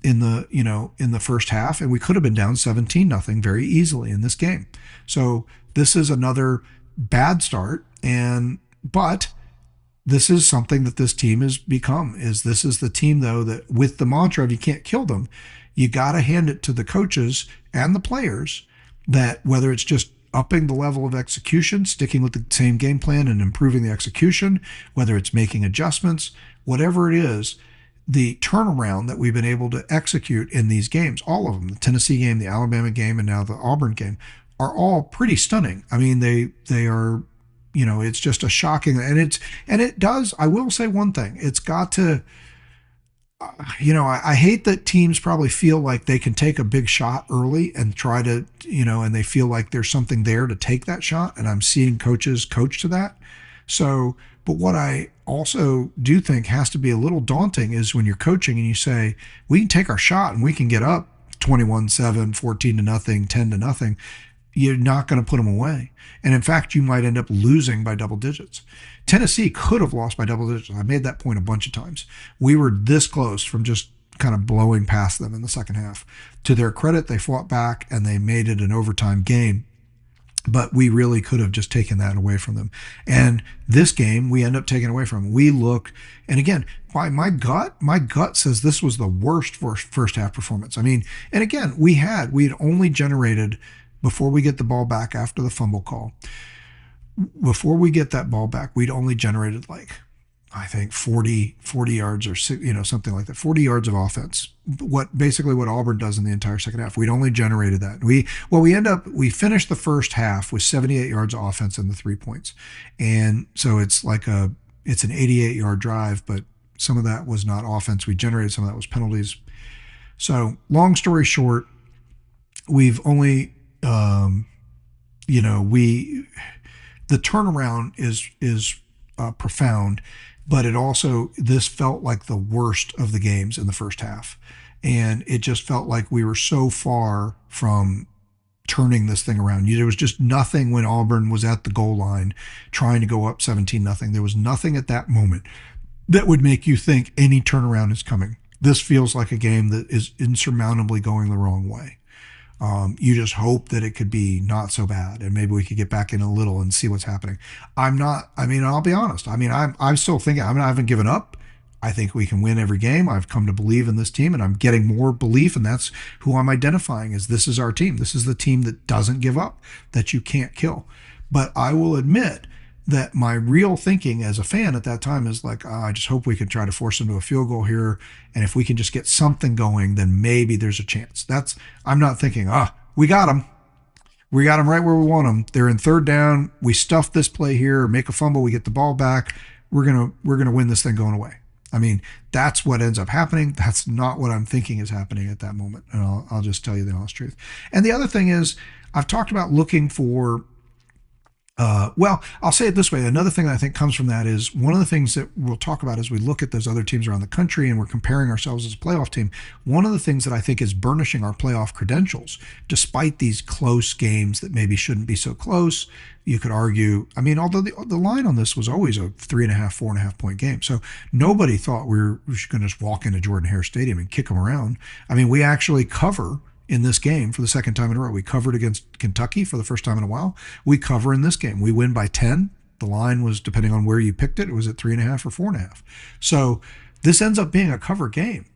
in the first half, and we could have been down 17-0 very easily in this game. So this is another bad start, but this is something that this team has become. This is the team, though, that with the mantra of you can't kill them, you got to hand it to the coaches and the players that whether it's just upping the level of execution, sticking with the same game plan and improving the execution, whether it's making adjustments, whatever it is, the turnaround that we've been able to execute in these games, all of them, the Tennessee game, the Alabama game, and now the Auburn game, are all pretty stunning. I mean, they are, it's just a shocking, and it does. I will say one thing: it's got to, I hate that teams probably feel like they can take a big shot early and try to, and they feel like there's something there to take that shot, and I'm seeing coaches coach to that. So, but what I also do think has to be a little daunting is when you're coaching and you say, we can take our shot and we can get up 21-7, 14-0, 10-0. You're not going to put them away. And in fact, you might end up losing by double digits. Tennessee could have lost by double digits. I made that point a bunch of times. We were this close from just kind of blowing past them in the second half. To their credit, they fought back and they made it an overtime game. But we really could have just taken that away from them. And this game, we end up taking away from them. We look, and again, by my gut says this was the worst first half performance. I mean, and again, we had only generated, before we get the ball back after the fumble call, before we get that ball back, we'd only generated like, I think 40 yards or something like that, 40 yards of offense. What Auburn does in the entire second half. We'd only generated that. We finished the first half with 78 yards of offense and the 3 points. And so it's an 88-yard drive, but some of that was not offense we generated, some of that was penalties. So long story short, we've only the turnaround is profound. But this felt like the worst of the games in the first half. And it just felt like we were so far from turning this thing around. There was just nothing when Auburn was at the goal line trying to go up 17-0. There was nothing at that moment that would make you think any turnaround is coming. This feels like a game that is insurmountably going the wrong way. You just hope that it could be not so bad and maybe we could get back in a little and see what's happening. I'll be honest. I'm still thinking, I haven't given up. I think we can win every game. I've come to believe in this team and I'm getting more belief, and that's who I'm identifying as this is our team. This is the team that doesn't give up, that you can't kill. But I will admit that my real thinking as a fan at that time is like, I just hope we can try to force them to a field goal here. And if we can just get something going, then maybe there's a chance. I'm not thinking, we got them. We got them right where we want them. They're in third down. We stuff this play here, make a fumble. We get the ball back. We're going to win this thing going away. I mean, that's what ends up happening. That's not what I'm thinking is happening at that moment. And I'll just tell you the honest truth. And the other thing is, I've talked about looking for Well, I'll say it this way. Another thing that I think comes from that is one of the things that we'll talk about as we look at those other teams around the country and we're comparing ourselves as a playoff team. One of the things that I think is burnishing our playoff credentials, despite these close games that maybe shouldn't be so close, you could argue. I mean, although the line on this was always a 3.5, 4.5 point game, so nobody thought we were going to just walk into Jordan Hare Stadium and kick them around. I mean, we actually cover in this game for the second time in a row. We covered against Kentucky for the first time in a while. We cover in this game. We win by 10. The line was, depending on where you picked it, it was at 3.5 or 4.5. So this ends up being a cover game.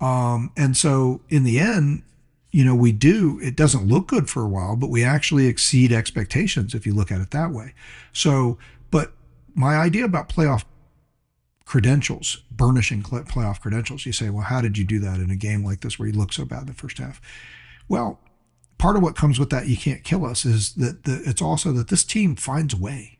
And so in the end, it doesn't look good for a while, but we actually exceed expectations if you look at it that way. So, but my idea about playoff credentials, burnishing playoff credentials, you say, well, how did you do that in a game like this where you look so bad in the first half? Well, part of what comes with that, you can't kill us, is that it's also that this team finds a way,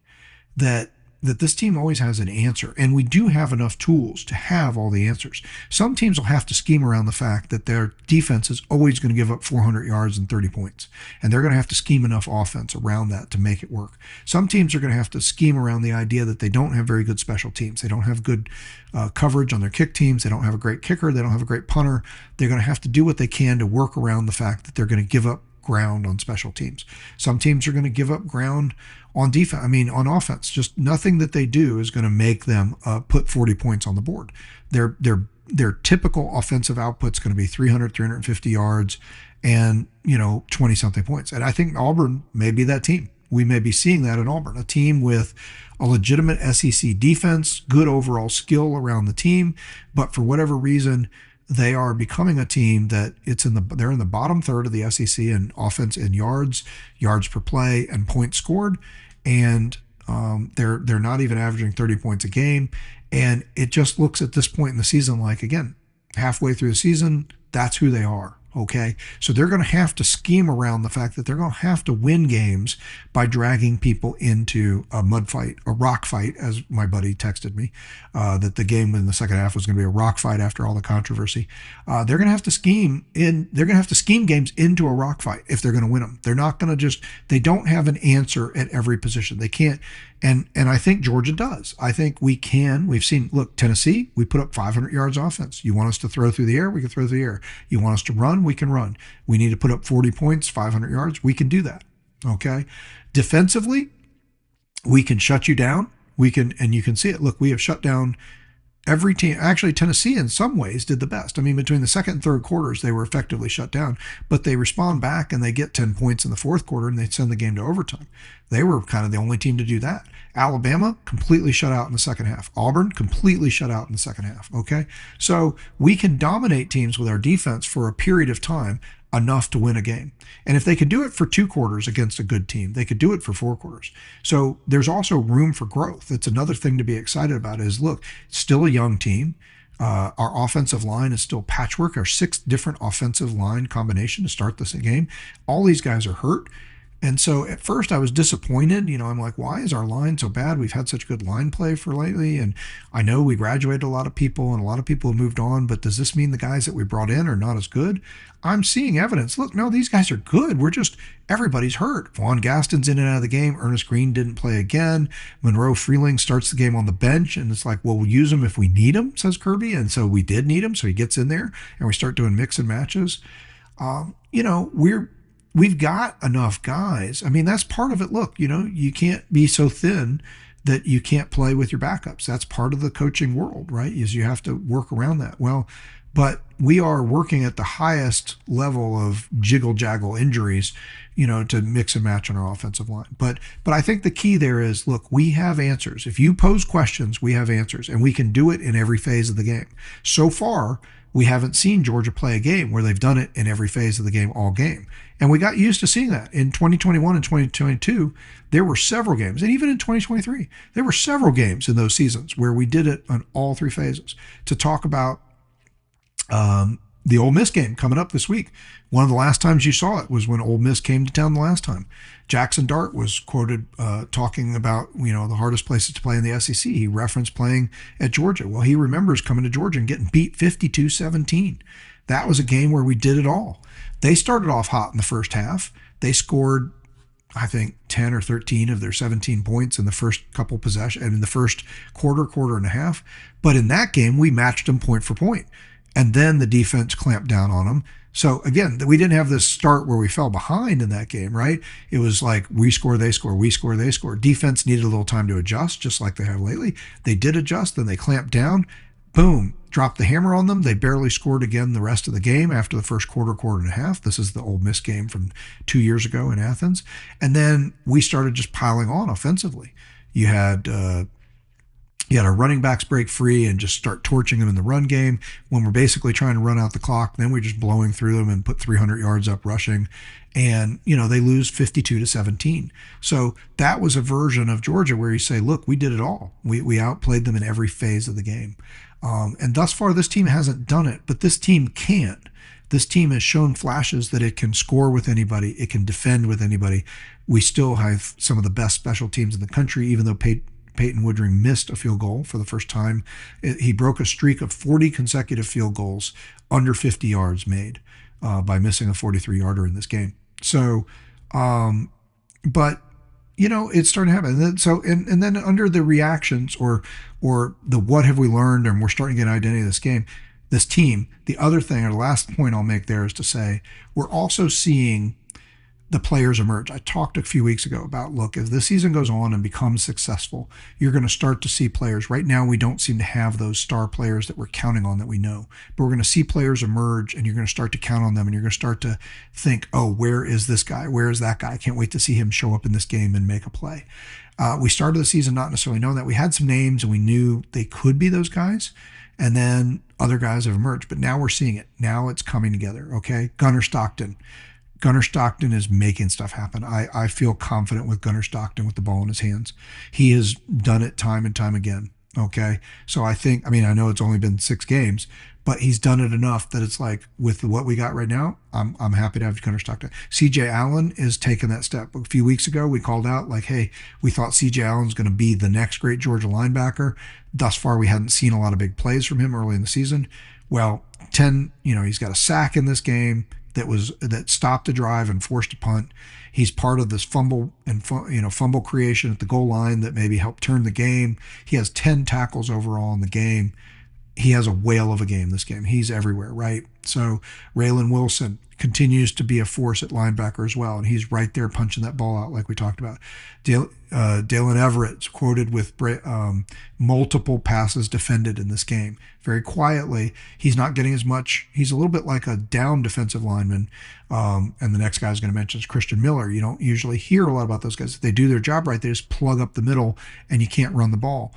that this team always has an answer, and we do have enough tools to have all the answers. Some teams will have to scheme around the fact that their defense is always going to give up 400 yards and 30 points, and they're going to have to scheme enough offense around that to make it work. Some teams are going to have to scheme around the idea that they don't have very good special teams. They don't have good coverage on their kick teams. They don't have a great kicker. They don't have a great punter. They're going to have to do what they can to work around the fact that they're going to give up ground on special teams. Some teams are going to give up ground on defense. I mean, on offense. Just nothing that they do is going to make them put 40 points on the board. Their typical offensive output's going to be 300, 350 yards, and 20 something points. And I think Auburn may be that team. We may be seeing that in Auburn, a team with a legitimate SEC defense, good overall skill around the team, but for whatever reason, they are becoming a team that they're in the bottom third of the SEC in offense in yards per play, and points scored, and they're not even averaging 30 points a game, and it just looks at this point in the season like, again, halfway through the season, that's who they are. Okay, so they're going to have to scheme around the fact that they're going to have to win games by dragging people into a mud fight, a rock fight, as my buddy texted me, that the game in the second half was going to be a rock fight after all the controversy. They're going to have to scheme games into a rock fight if they're going to win them. They're not going to they don't have an answer at every position. They can't. And I think Georgia does. I think we can. We've seen, look, Tennessee, we put up 500 yards offense. You want us to throw through the air? We can throw through the air. You want us to run? We can run. We need to put up 40 points, 500 yards. We can do that. Okay. Defensively, we can shut you down. And you can see it. Look, we have shut down every team. Actually, Tennessee in some ways did the best. I mean, between the second and third quarters, they were effectively shut down, but they respond back and they get 10 points in the fourth quarter and they send the game to overtime. They were kind of the only team to do that. Alabama completely shut out in the second half. Auburn completely shut out in the second half. Okay. So we can dominate teams with our defense for a period of time, enough to win a game. And if they could do it for 2 quarters against a good team, they could do it for 4 quarters. So there's also room for growth. That's another thing to be excited about is, look, it's still a young team. Our offensive line is still patchwork. Our 6 different offensive line combination to start this game. All these guys are hurt. And so at first I was disappointed. I'm like, why is our line so bad? We've had such good line play for lately. And I know we graduated a lot of people and a lot of people have moved on, but does this mean the guys that we brought in are not as good? I'm seeing evidence. Look, no, these guys are good. Everybody's hurt. Vaughn Gaston's in and out of the game. Ernest Green didn't play again. Monroe Freeling starts the game on the bench. And it's like, well, we'll use him if we need him, says Kirby. And so we did need him. So he gets in there and we start doing mix and matches. We've got enough guys. I mean, that's part of it. Look, you can't be so thin that you can't play with your backups. That's part of the coaching world, right? Is you have to work around that. Well, but we are working at the highest level of jiggle-jaggle injuries, to mix and match on our offensive line. But I think the key there is, look, we have answers. If you pose questions, we have answers, and we can do it in every phase of the game. So far, we haven't seen Georgia play a game where they've done it in every phase of the game all game. And we got used to seeing that. In 2021 and 2022, there were several games, and even in 2023, there were several games in those seasons where we did it on all 3 phases. To talk about the Ole Miss game coming up this week, one of the last times you saw it was when Ole Miss came to town the last time. Jackson Dart was quoted talking about, the hardest places to play in the SEC. He referenced playing at Georgia. Well, he remembers coming to Georgia and getting beat 52-17. That was a game where we did it all. They started off hot in the first half. They scored I think 10 or 13 of their 17 points in the first couple possessions and in the first quarter and a half. But in that game, we matched them point for point. And then the defense clamped down on them. So again, we didn't have this start where we fell behind in that game, right? It was like we score, they score, we score, they score. Defense needed a little time to adjust, just like they have lately. They did adjust, then they clamped down. Boom, dropped the hammer on them. They barely scored again the rest of the game after the first quarter and a half. This is the Ole Miss game from 2 years ago in Athens. And then we started just piling on offensively. You had our running backs break free and just start torching them in the run game when we're basically trying to run out the clock. Then we're just blowing through them and put 300 yards up rushing. And, they lose 52-17. So that was a version of Georgia where you say, look, we did it all. We outplayed them in every phase of the game. And thus far, this team hasn't done it, but this team can. This team has shown flashes that it can score with anybody. It can defend with anybody. We still have some of the best special teams in the country, even though Peyton Woodring missed a field goal for the first time. He broke a streak of 40 consecutive field goals under 50 yards made by missing a 43-yarder in this game. So, but it's starting to happen. And then under the reactions or the what have we learned, and we're starting to get an identity of this team. The other thing, or the last point I'll make there is to say we're also seeing the players emerge. I talked a few weeks ago about, look, as the season goes on and becomes successful, you're going to start to see players. Right now, we don't seem to have those star players that we're counting on that we know. But we're going to see players emerge, and you're going to start to count on them, and you're going to start to think, oh, where is this guy? Where is that guy? I can't wait to see him show up in this game and make a play. We started the season not necessarily knowing that. We had some names, and we knew they could be those guys. And then other guys have emerged. But now we're seeing it. Now it's coming together, okay? Gunnar Stockton is making stuff happen. I feel confident with Gunnar Stockton with the ball in his hands. He has done it time and time again. Okay. So I know it's only been 6 games, but he's done it enough that it's like, with what we got right now, I'm happy to have Gunnar Stockton. CJ Allen is taking that step. A few weeks ago, we called out like, hey, we thought CJ Allen's going to be the next great Georgia linebacker. Thus far, we hadn't seen a lot of big plays from him early in the season. Well, he's got a sack in this game that stopped the drive and forced a punt. He's part of this fumble creation at the goal line that maybe helped turn the game. He has 10 tackles overall in the game. He has a whale of a game this game. He's everywhere, right? So Raylan Wilson continues to be a force at linebacker as well, and he's right there punching that ball out like we talked about. Dalen Everett's quoted with multiple passes defended in this game. Very quietly, he's not getting as much. He's a little bit like a down defensive lineman. And the next guy I was going to mention is Christian Miller. You don't usually hear a lot about those guys. If they do their job right, they just plug up the middle, and you can't run the ball.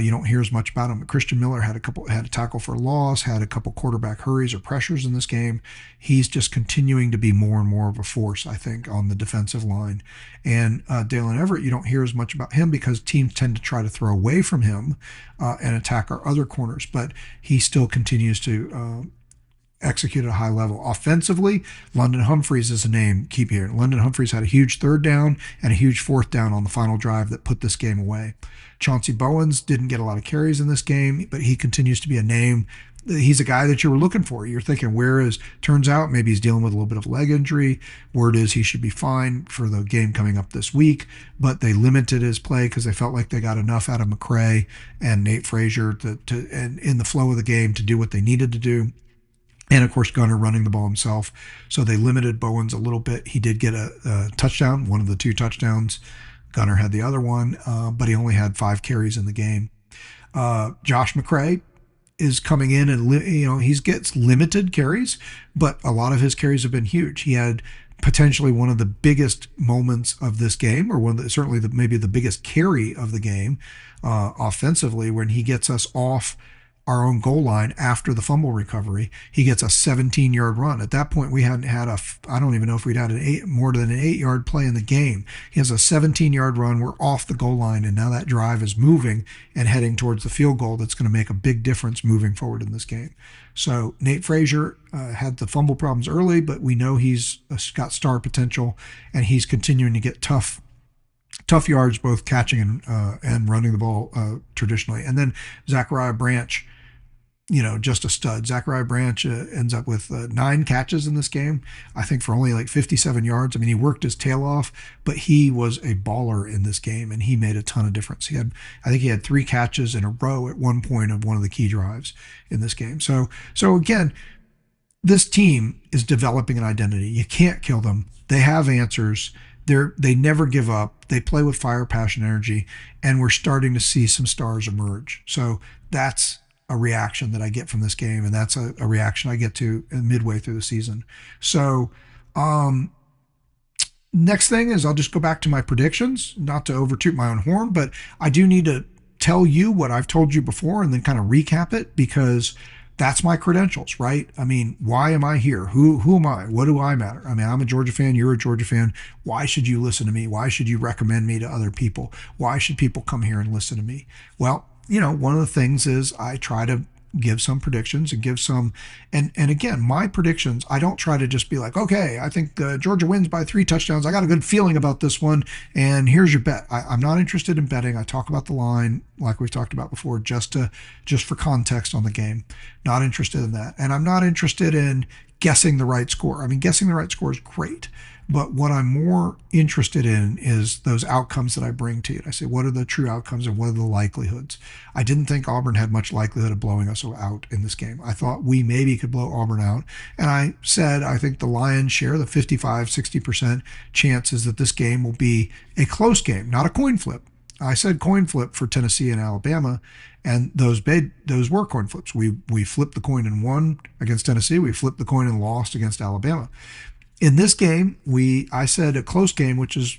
You don't hear as much about him. But Christian Miller had a tackle for a loss, had a couple quarterback hurries or pressures in this game. He's just continuing to be more and more of a force, I think, on the defensive line. And Dalen Everett, you don't hear as much about him because teams tend to try to throw away from him and attack our other corners. But he still continues to execute at a high level. Offensively, London Humphreys is a name. Keep hearing. London Humphreys had a huge 3rd down and a huge 4th down on the final drive that put this game away. Chauncey Bowens didn't get a lot of carries in this game, but he continues to be a name. He's a guy that you were looking for. You're thinking, turns out maybe he's dealing with a little bit of leg injury. Word is he should be fine for the game coming up this week, but they limited his play because they felt like they got enough out of McCray and Nate Frazier and in the flow of the game to do what they needed to do. And, of course, Gunnar running the ball himself. So they limited Bowens a little bit. He did get a touchdown, one of the 2 touchdowns. Gunnar had the other one, but he only had 5 carries in the game. Josh McCray is coming in and, he gets limited carries, but a lot of his carries have been huge. He had potentially one of the biggest moments of this game, or maybe the biggest carry of the game offensively, when he gets us off our own goal line after the fumble recovery. He gets a 17-yard run. At that point, we hadn't had I don't even know if we'd had more than an 8-yard play in the game. He has a 17-yard run. We're off the goal line, and now that drive is moving and heading towards the field goal that's going to make a big difference moving forward in this game. So Nate Frazier had the fumble problems early, but we know he's got star potential, and he's continuing to get tough yards, both catching and running the ball traditionally. And then Zachariah Branch, just a stud. Zachariah Branch ends up with 9 catches in this game, I think for only like 57 yards. I mean, he worked his tail off, but he was a baller in this game, and he made a ton of difference. I think he had 3 catches in a row at one point of one of the key drives in this game. So again, this team is developing an identity. You can't kill them. They have answers. They never give up. They play with fire, passion, energy, and we're starting to see some stars emerge. So that's a reaction that I get from this game, and that's a reaction I get to midway through the season. So next thing is I'll just go back to my predictions, not to overtoot my own horn, but I do need to tell you what I've told you before and then kind of recap it, because that's my credentials, right? I mean, why am I here? Who am I? What do I matter? I mean, I'm a Georgia fan. You're a Georgia fan. Why should you listen to me? Why should you recommend me to other people? Why should people come here and listen to me? Well, one of the things is I try to give some predictions and give some, and again, my predictions, I don't try to just be like, okay, I think Georgia wins by 3 touchdowns. I got a good feeling about this one, and here's your bet. I'm not interested in betting. I talk about the line like we've talked about before, just for context on the game. Not interested in that, and I'm not interested in guessing the right score. I mean, guessing the right score is great, but what I'm more interested in is those outcomes that I bring to you. I say, what are the true outcomes and what are the likelihoods? I didn't think Auburn had much likelihood of blowing us out in this game. I thought we maybe could blow Auburn out. And I said, I think the lion's share, the 55, 60% chances that this game will be a close game, not a coin flip. I said coin flip for Tennessee and Alabama, and those were coin flips. We flipped the coin and won against Tennessee. We flipped the coin and lost against Alabama. In this game, I said a close game, which is,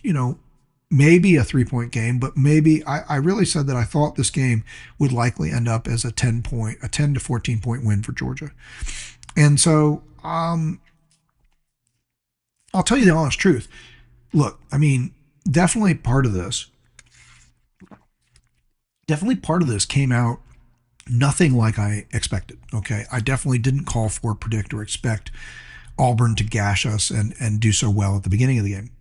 maybe a 3-point game, but maybe I really said that I thought this game would likely end up as a 10 to 14 point win for Georgia. And so, I'll tell you the honest truth. Look, I mean, definitely part of this came out nothing like I expected. Okay. I definitely didn't call for, predict, or expect Auburn to gash us and do so well at the beginning of the game.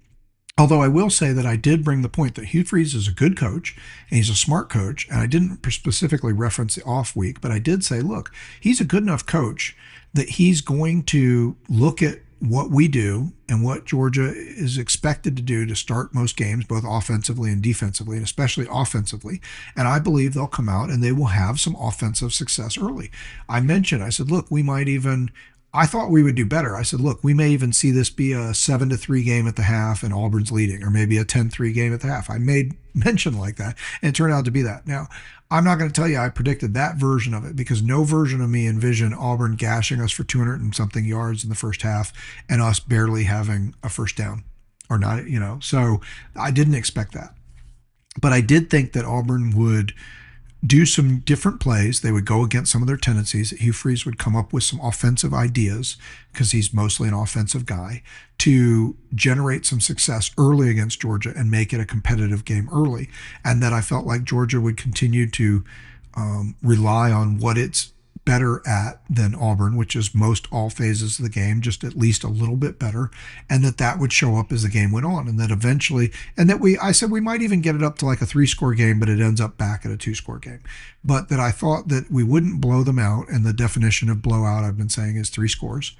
Although I will say that I did bring the point that Hugh Freeze is a good coach and he's a smart coach, and I didn't specifically reference the off week, but I did say, look, he's a good enough coach that he's going to look at what we do and what Georgia is expected to do to start most games, both offensively and defensively, and especially offensively. And I believe they'll come out and they will have some offensive success early. I said, look, I thought we would do better. I said, look, we may even see this be a 7-3 game at the half and Auburn's leading, or maybe a 10-3 game at the half. I made mention like that, and it turned out to be that. Now, I'm not going to tell you I predicted that version of it, because no version of me envisioned Auburn gashing us for 200 and something yards in the first half and us barely having a first down or not, so I didn't expect that. But I did think that Auburn would do some different plays. They would go against some of their tendencies. Hugh Freeze would come up with some offensive ideas, because he's mostly an offensive guy, to generate some success early against Georgia and make it a competitive game early. And that I felt like Georgia would continue to rely on what it's better at than Auburn, which is most all phases of the game, just at least a little bit better, and that would show up as the game went on, and that eventually, I said we might even get it up to like a 3-score game, but it ends up back at a 2-score game. But that I thought that we wouldn't blow them out, and the definition of blowout I've been saying is 3 scores.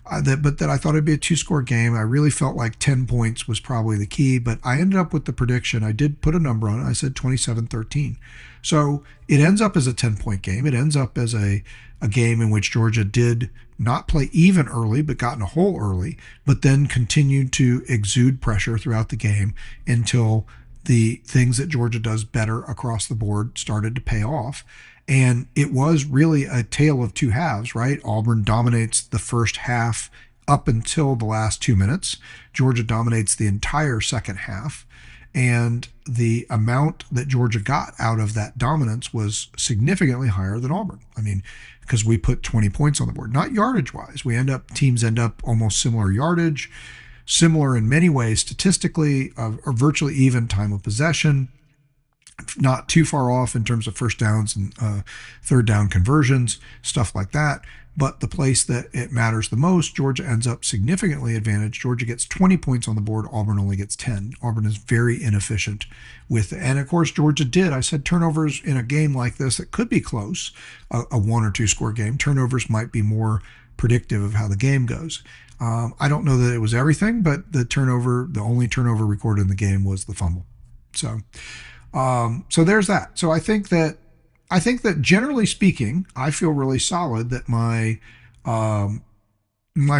But that I thought it'd be a 2-score game. I really felt like 10 points was probably the key, but I ended up with the prediction. I did put a number on it. I said 27-13. So it ends up as a 10-point game. It ends up as a game in which Georgia did not play even early, but got in a hole early, but then continued to exude pressure throughout the game until the things that Georgia does better across the board started to pay off. And it was really a tale of two halves, right? Auburn dominates the first half up until the last 2 minutes. Georgia dominates the entire second half. And the amount that Georgia got out of that dominance was significantly higher than Auburn. I mean, because we put 20 points on the board, not yardage-wise. Teams end up almost similar yardage, similar in many ways statistically, or virtually even time of possession. not too far off in terms of first downs and third down conversions, stuff like that. But the place that it matters the most, Georgia ends up significantly advantaged. Georgia gets 20 points on the board. Auburn only gets 10. Auburn is very inefficient with it. And of course, Georgia did. I said turnovers in a game like this that could be close, a one or two score game. Turnovers might be more predictive of how the game goes. I don't know that it was everything, but the only turnover recorded in the game was the fumble. So there's that. So I think that generally speaking, I feel really solid that my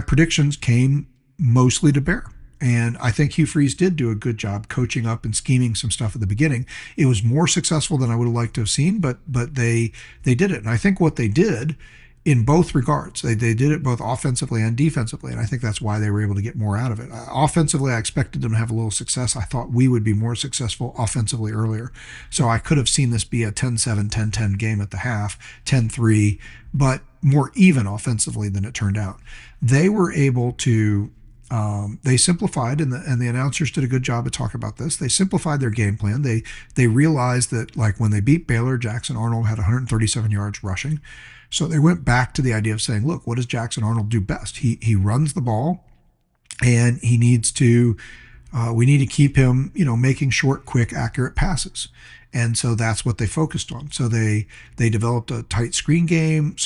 predictions came mostly to bear. And I think Hugh Freeze did do a good job coaching up and scheming some stuff at the beginning. It was more successful than I would have liked to have seen, but they did it. And I think what they did in both regards, they did it both offensively and defensively, and I think that's why they were able to get more out of it. Offensively, I expected them to have a little success. I thought we would be more successful offensively earlier. So I could have seen this be a 10-7, 10-10 game at the half, 10-3, but more even offensively than it turned out. They were able to they simplified, and the announcers did a good job of talking about this. They simplified their game plan. They realized that, like, when they beat Baylor, Jackson Arnold had 137 yards rushing. So they went back to the idea of saying, look, what does Jackson Arnold do best? He runs the ball, and he needs to we need to keep him, making short, quick, accurate passes. And so that's what they focused on. So they developed a tight screen game,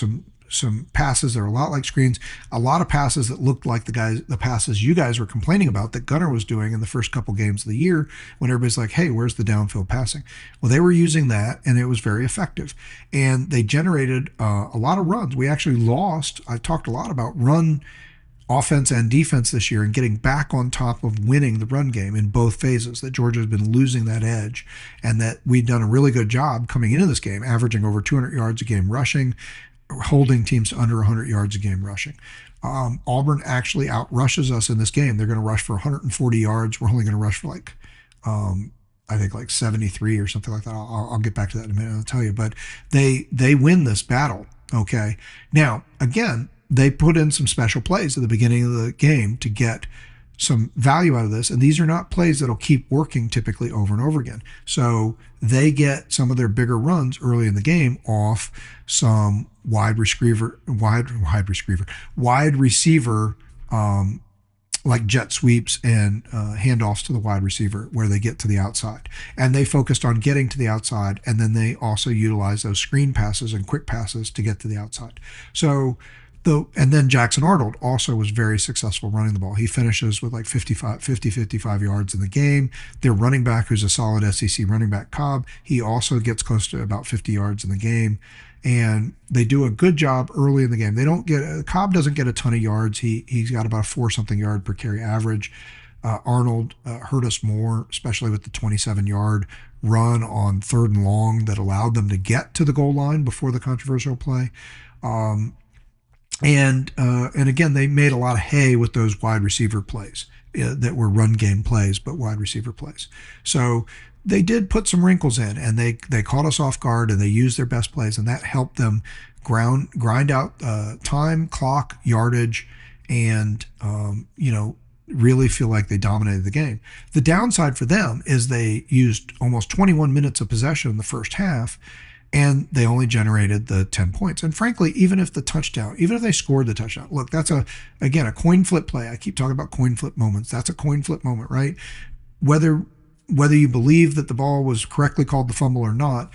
some passes that are a lot like screens, a lot of passes that looked like the passes you guys were complaining about that Gunner was doing in the first couple games of the year when everybody's like, hey, where's the downfield passing? Well, they were using that, and it was very effective. And they generated a lot of runs. We actually lost. I talked a lot about run offense and defense this year and getting back on top of winning the run game in both phases, that Georgia has been losing that edge, and that we've done a really good job coming into this game, averaging over 200 yards a game rushing, holding teams to under 100 yards a game rushing. Auburn actually outrushes us in this game. They're going to rush for 140 yards. We're only going to rush for I think like 73 or something like that. I'll get back to that in a minute. I'll tell you. But they win this battle. Okay. Now, again, they put in some special plays at the beginning of the game to get some value out of this. And these are not plays that'll keep working typically over and over again. So they get some of their bigger runs early in the game off some wide receiver, like jet sweeps and handoffs to the wide receiver where they get to the outside. And they focused on getting to the outside, and then they also utilize those screen passes and quick passes to get to the outside. And then Jackson Arnold also was very successful running the ball. He finishes with like 55 yards in the game. Their running back, who's a solid SEC running back, Cobb, he also gets close to about 50 yards in the game. And they do a good job early in the game. Cobb doesn't get a ton of yards. He's got about a 4-something yard per carry average. Arnold hurt us more, especially with the 27-yard run on 3rd and long that allowed them to get to the goal line before the controversial play. And again, they made a lot of hay with those wide receiver plays that were run game plays, but wide receiver plays. So they did put some wrinkles in, and they caught us off guard, and they used their best plays, and that helped them grind out time, clock, yardage, and really feel like they dominated the game. The downside for them is they used almost 21 minutes of possession in the first half, and they only generated the 10 points. And frankly, even if they scored the touchdown, look, that's a coin flip play. I keep talking about coin flip moments. That's a coin flip moment, right? Whether you believe that the ball was correctly called the fumble or not,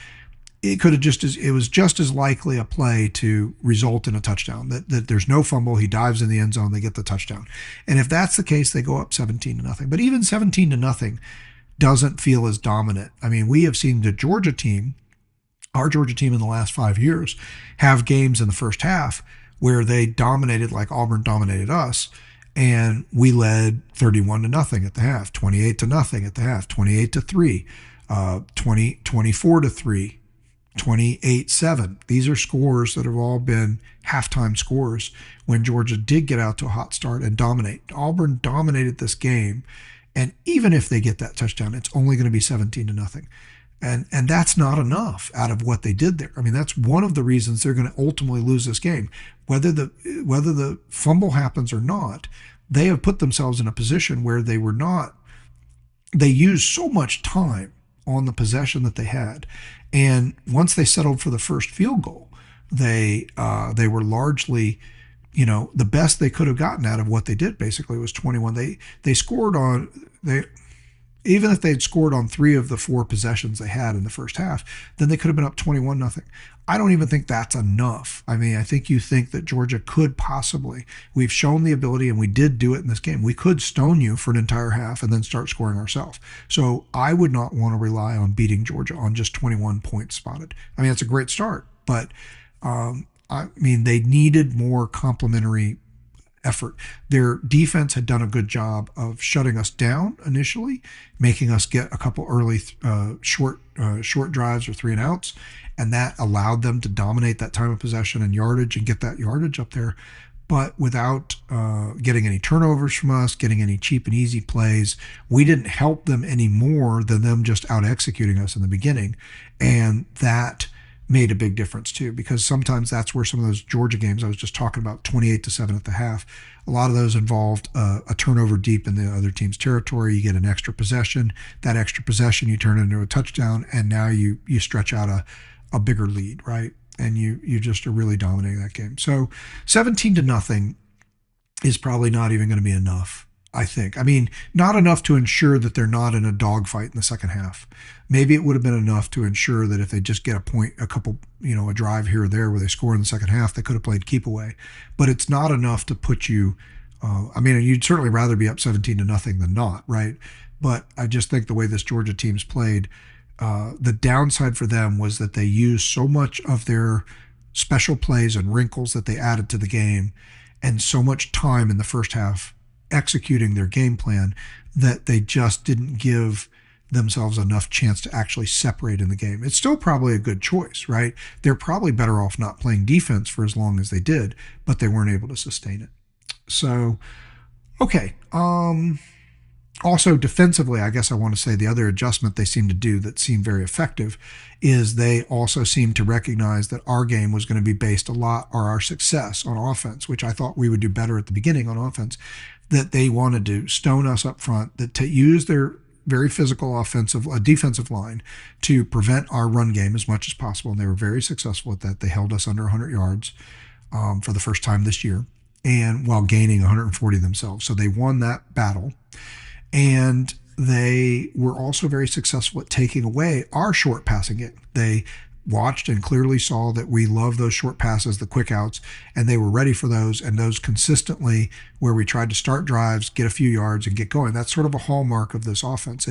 it was just as likely a play to result in a touchdown. That there's no fumble, he dives in the end zone, they get the touchdown. And if that's the case, they go up 17-0. But even 17-0 doesn't feel as dominant. I mean, we have seen our Georgia team in the last 5 years have games in the first half where they dominated like Auburn dominated us, and we led 31-0 at the half, 28-0 at the half, 28-3, 24-3, 28-7. These are scores that have all been halftime scores when Georgia did get out to a hot start and dominate. Auburn dominated this game, and even if they get that touchdown, it's only going to be 17-0. And that's not enough out of what they did there. I mean, that's one of the reasons they're going to ultimately lose this game. Whether the fumble happens or not, they have put themselves in a position where they used so much time on the possession that they had. And once they settled for the first field goal, they were largely, the best they could have gotten out of what they did basically was 21. They scored on they even if they'd scored on 3 of the 4 possessions they had in the first half, then they could have been up 21-0. I don't even think that's enough. I mean, I think you think that Georgia could possibly, we've shown the ability, and we did do it in this game. We could stone you for an entire half and then start scoring ourselves. So I would not want to rely on beating Georgia on just 21 points spotted. I mean, it's a great start, but I mean, they needed more complementary effort. Their defense had done a good job of shutting us down initially, making us get a couple early short drives or 3 and outs, and that allowed them to dominate that time of possession and yardage and get that yardage up there. But without getting any turnovers from us, getting any cheap and easy plays, we didn't help them any more than them just out executing us in the beginning, and that made a big difference too, because sometimes that's where some of those Georgia games I was just talking about, 28-7 at the half, a lot of those involved a turnover deep in the other team's territory. You get an extra possession. That extra possession you turn into a touchdown, and now you stretch out a bigger lead, right? And you just are really dominating that game. So 17-0 is probably not even going to be enough, I think. I mean, not enough to ensure that they're not in a dogfight in the second half. Maybe it would have been enough to ensure that if they just get a point, a drive here or there where they score in the second half, they could have played keep away. But it's not enough to put you, I mean, you'd certainly rather be up 17-0 than not, right? But I just think the way this Georgia team's played, the downside for them was that they used so much of their special plays and wrinkles that they added to the game and so much time in the first half executing their game plan that they just didn't give themselves enough chance to actually separate in the game. It's still probably a good choice, right? They're probably better off not playing defense for as long as they did, but they weren't able to sustain it. So, okay. Also defensively, I guess I want to say the other adjustment they seem to do that seemed very effective is they also seem to recognize that our game was going to be based a lot, or our success on offense, which I thought we would do better at the beginning on offense, that they wanted to stone us up front, that to use their very physical defensive line to prevent our run game as much as possible. And they were very successful at that. They held us under 100 yards for the first time this year, and while gaining 140 themselves. So they won that battle. And they were also very successful at taking away our short passing game. They watched and clearly saw that we love those short passes, the quick outs, and they were ready for those, and those consistently where we tried to start drives, get a few yards, and get going. That's sort of a hallmark of this offense.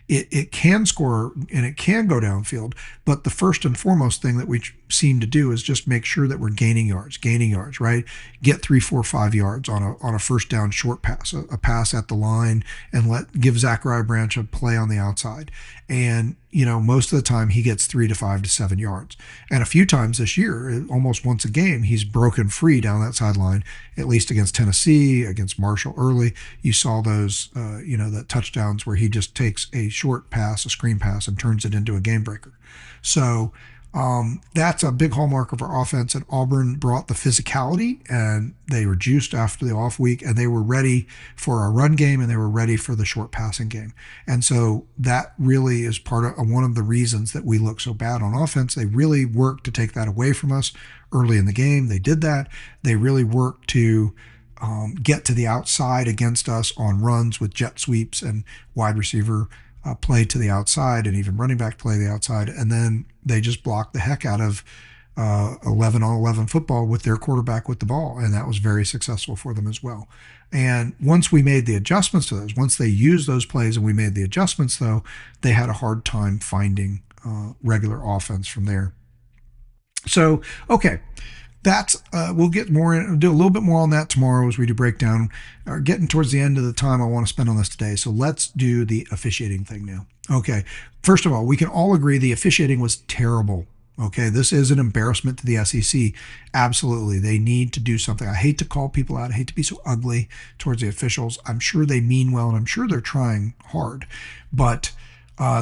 It can score and it can go downfield, but the first and foremost thing that we seem to do is just make sure that we're gaining yards, right? Get 3, 4, 5 yards on a first down short pass, a pass at the line, and give Zachariah Branch a play on the outside. And most of the time he gets 3 to 5 to 7 yards. And a few times this year, almost once a game, he's broken free down that sideline, at least against Tennessee, against Marshall early. You saw those, the touchdowns where he just takes a short pass, a screen pass, and turns it into a game breaker. So that's a big hallmark of our offense. And Auburn brought the physicality, and they were juiced after the off week, and they were ready for our run game, and they were ready for the short passing game. And so that really is part of one of the reasons that we look so bad on offense. They really worked to take that away from us early in the game. They did that. They really worked to get to the outside against us on runs with jet sweeps and wide receiver play to the outside, and even running back play to the outside. And then they just blocked the heck out of 11-on-11 football with their quarterback with the ball. And that was very successful for them as well. And once we made the adjustments to those, once they used those plays and we made the adjustments, though, they had a hard time finding regular offense from there. So, okay. That's we'll get do a little bit more on that tomorrow as we do breakdown. Getting towards the end of the time I want to spend on this today. So let's do the officiating thing now. Okay. First of all, we can all agree the officiating was terrible. Okay. This is an embarrassment to the SEC. Absolutely. They need to do something. I hate to call people out. I hate to be so ugly towards the officials. I'm sure they mean well, and I'm sure they're trying hard, but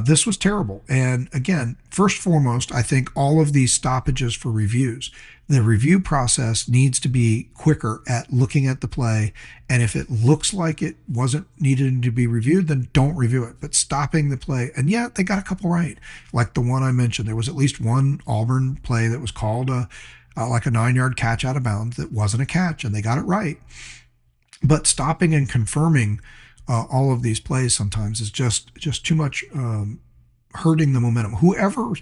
This was terrible. And again, first foremost, I think all of these stoppages for reviews, the review process needs to be quicker at looking at the play. And if it looks like it wasn't needed to be reviewed, then don't review it. But stopping the play, and yeah, they got a couple right. Like the one I mentioned, there was at least one Auburn play that was called like a 9-yard catch out of bounds that wasn't a catch, and they got it right. But stopping and confirming all of these plays sometimes is just too much, hurting the momentum. Whoever,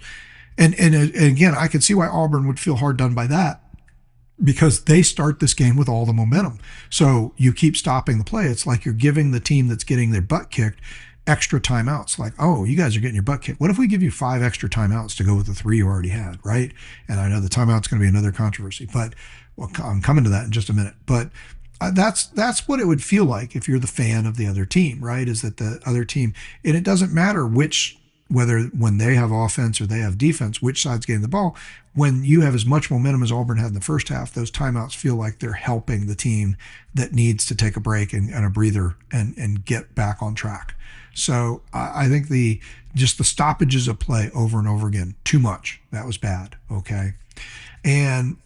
and again, I can see why Auburn would feel hard done by that, because they start this game with all the momentum. So you keep stopping the play. It's like you're giving the team that's getting their butt kicked extra timeouts. Like, oh, you guys are getting your butt kicked. What if we give you 5 extra timeouts to go with the 3 you already had, right? And I know the timeout's going to be another controversy, but well, I'm coming to that in just a minute. But that's what it would feel like if you're the fan of the other team, right? Is that the other team, and it doesn't matter whether when they have offense or they have defense, which side's getting the ball. When you have as much momentum as Auburn had in the first half, those timeouts feel like they're helping the team that needs to take a break and a breather and get back on track. So I think just the stoppages of play over and over again, too much. That was bad. Okay, and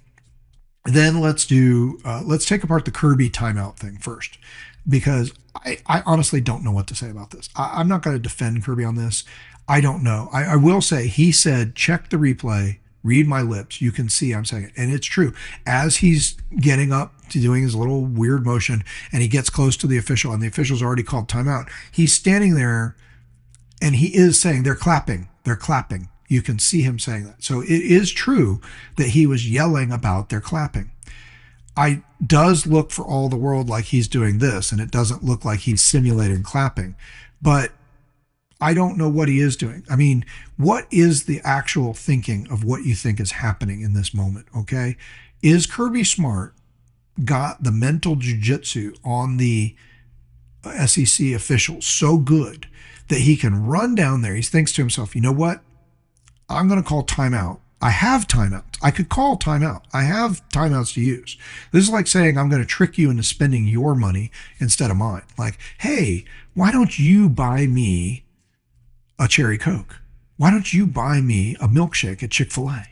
then let's take apart the Kirby timeout thing first, because I honestly don't know what to say about this. I'm not going to defend Kirby on this. I don't know. I will say he said, check the replay, read my lips. You can see I'm saying it. And it's true. As he's getting up to doing his little weird motion and he gets close to the official and the official's already called timeout, he's standing there and he is saying they're clapping. They're clapping. You can see him saying that. So it is true that he was yelling about their clapping. Does look for all the world like he's doing this, and it doesn't look like he's simulating clapping. But I don't know what he is doing. I mean, what is the actual thinking of what you think is happening in this moment, okay? Is Kirby Smart got the mental jujitsu on the SEC officials so good that he can run down there? He thinks to himself, you know what? I'm going to call timeout. I have timeouts. I could call timeout. I have timeouts to use. This is like saying I'm going to trick you into spending your money instead of mine. Like, hey, why don't you buy me a cherry Coke? Why don't you buy me a milkshake at Chick-fil-A?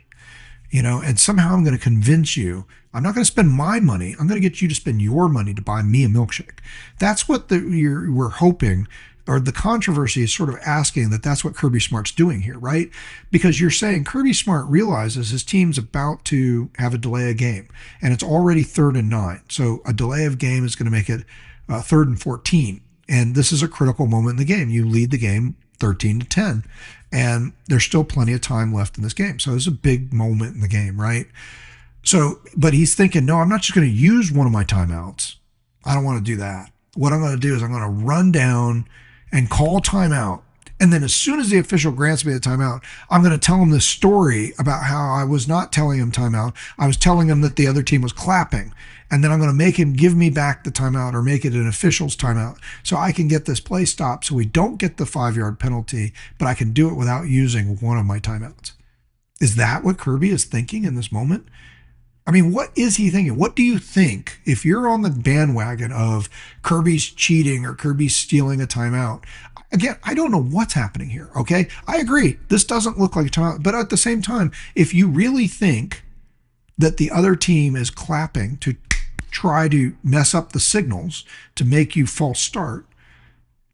And somehow I'm going to convince you. I'm not going to spend my money. I'm going to get you to spend your money to buy me a milkshake. That's what we're hoping, or the controversy is sort of asking that's what Kirby Smart's doing here, right? Because you're saying Kirby Smart realizes his team's about to have a delay of game, and it's already 3rd and 9. So a delay of game is going to make it 3rd and 14. And this is a critical moment in the game. You lead the game 13-10, and there's still plenty of time left in this game. So it's a big moment in the game, right? So, but he's thinking, no, I'm not just going to use one of my timeouts. I don't want to do that. What I'm going to do is I'm going to run down and call timeout. And then as soon as the official grants me the timeout, I'm going to tell him this story about how I was not telling him timeout. I was telling him that the other team was clapping. And then I'm going to make him give me back the timeout, or make it an official's timeout, so I can get this play stopped so we don't get the 5-yard penalty, but I can do it without using one of my timeouts. Is that what Kirby is thinking in this moment? I mean, what is he thinking? What do you think, if you're on the bandwagon of Kirby's cheating or Kirby's stealing a timeout? Again, I don't know what's happening here, okay? I agree. This doesn't look like a timeout. But at the same time, if you really think that the other team is clapping to try to mess up the signals to make you false start,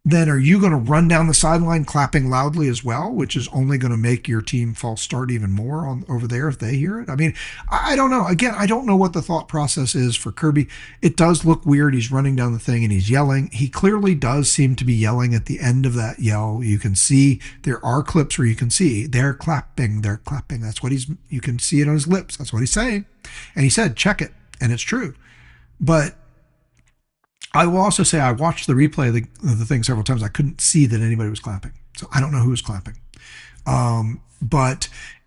then are you going to run down the sideline clapping loudly as well, which is only going to make your team false start even more over there if they hear it? I mean, I don't know. Again, I don't know what the thought process is for Kirby. It does look weird. He's running down the thing and he's yelling. He clearly does seem to be yelling at the end of that yell. You can see there are clips where you can see they're clapping. They're clapping. That's what you can see it on his lips. That's what he's saying. And he said, check it. And it's true. But I will also say I watched the replay of the thing several times. I couldn't see that anybody was clapping. So I don't know who was clapping. And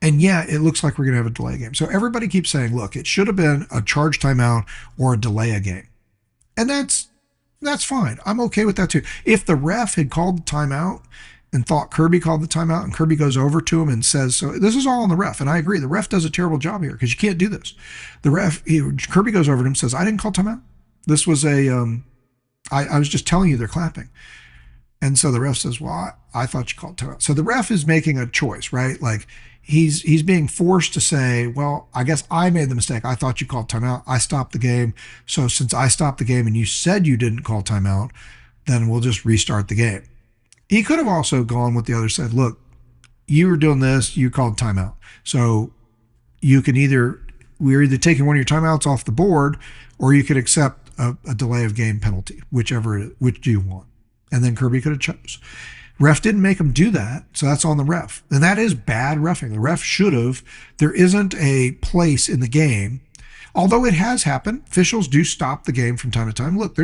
yeah, it looks like we're going to have a delay game. So everybody keeps saying, look, it should have been a charge timeout or a delay a game. And that's fine. I'm okay with that too. If the ref had called the timeout and thought Kirby called the timeout, and Kirby goes over to him and says, so this is all on the ref. And I agree. The ref does a terrible job here because you can't do this. Kirby goes over to him and says, I didn't call timeout. This was I was just telling you they're clapping. And so the ref says, well, I thought you called timeout. So the ref is making a choice, right? Like he's being forced to say, well, I guess I made the mistake. I thought you called timeout. I stopped the game. So since I stopped the game and you said you didn't call timeout, then we'll just restart the game. He could have also gone with the other side. Look, you were doing this, you called timeout. So you can we're either taking one of your timeouts off the board, or you could accept a delay of game penalty, which do you want? And then Kirby could have chose. Ref didn't make him do that, so that's on the ref. And that is bad reffing. The ref should have. There isn't a place in the game, although it has happened. Officials do stop the game from time to time. Look,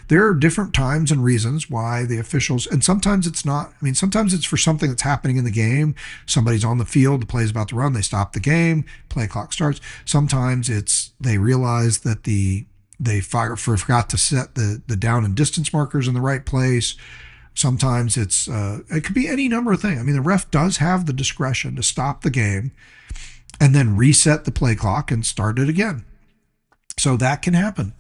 there are different times and reasons why the officials, and sometimes it's not. I mean, sometimes it's for something that's happening in the game. Somebody's on the field, the play's about to run, they stop the game, play clock starts. Sometimes it's they realize that they forgot to set the down and distance markers in the right place. Sometimes it could be any number of things. I mean, the ref does have the discretion to stop the game and then reset the play clock and start it again. So that can happen.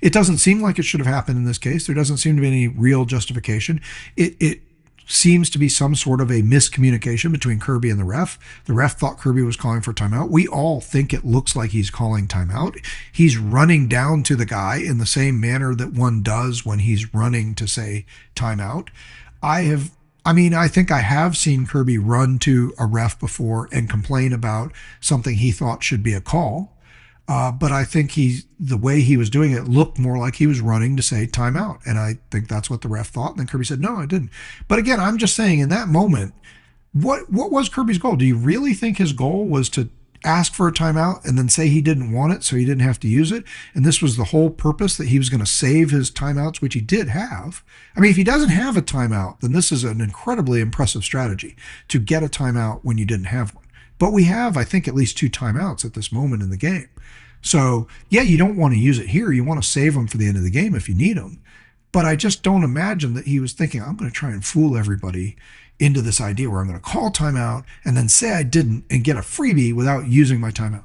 It doesn't seem like it should have happened in this case. There doesn't seem to be any real justification. It seems to be some sort of a miscommunication between Kirby and the ref. The ref thought Kirby was calling for timeout. We all think it looks like he's calling timeout. He's running down to the guy in the same manner that one does when he's running to say timeout. I think I have seen Kirby run to a ref before and complain about something he thought should be a call. But I think the way he was doing it looked more like he was running to say timeout. And I think that's what the ref thought. And then Kirby said, no, I didn't. But again, I'm just saying in that moment, what was Kirby's goal? Do you really think his goal was to ask for a timeout and then say he didn't want it so he didn't have to use it? And this was the whole purpose, that he was going to save his timeouts, which he did have. I mean, if he doesn't have a timeout, then this is an incredibly impressive strategy to get a timeout when you didn't have one. But we have, I think, at least 2 timeouts at this moment in the game. So, yeah, you don't want to use it here. You want to save them for the end of the game if you need them. But I just don't imagine that he was thinking, I'm going to try and fool everybody into this idea where I'm going to call timeout and then say I didn't and get a freebie without using my timeout.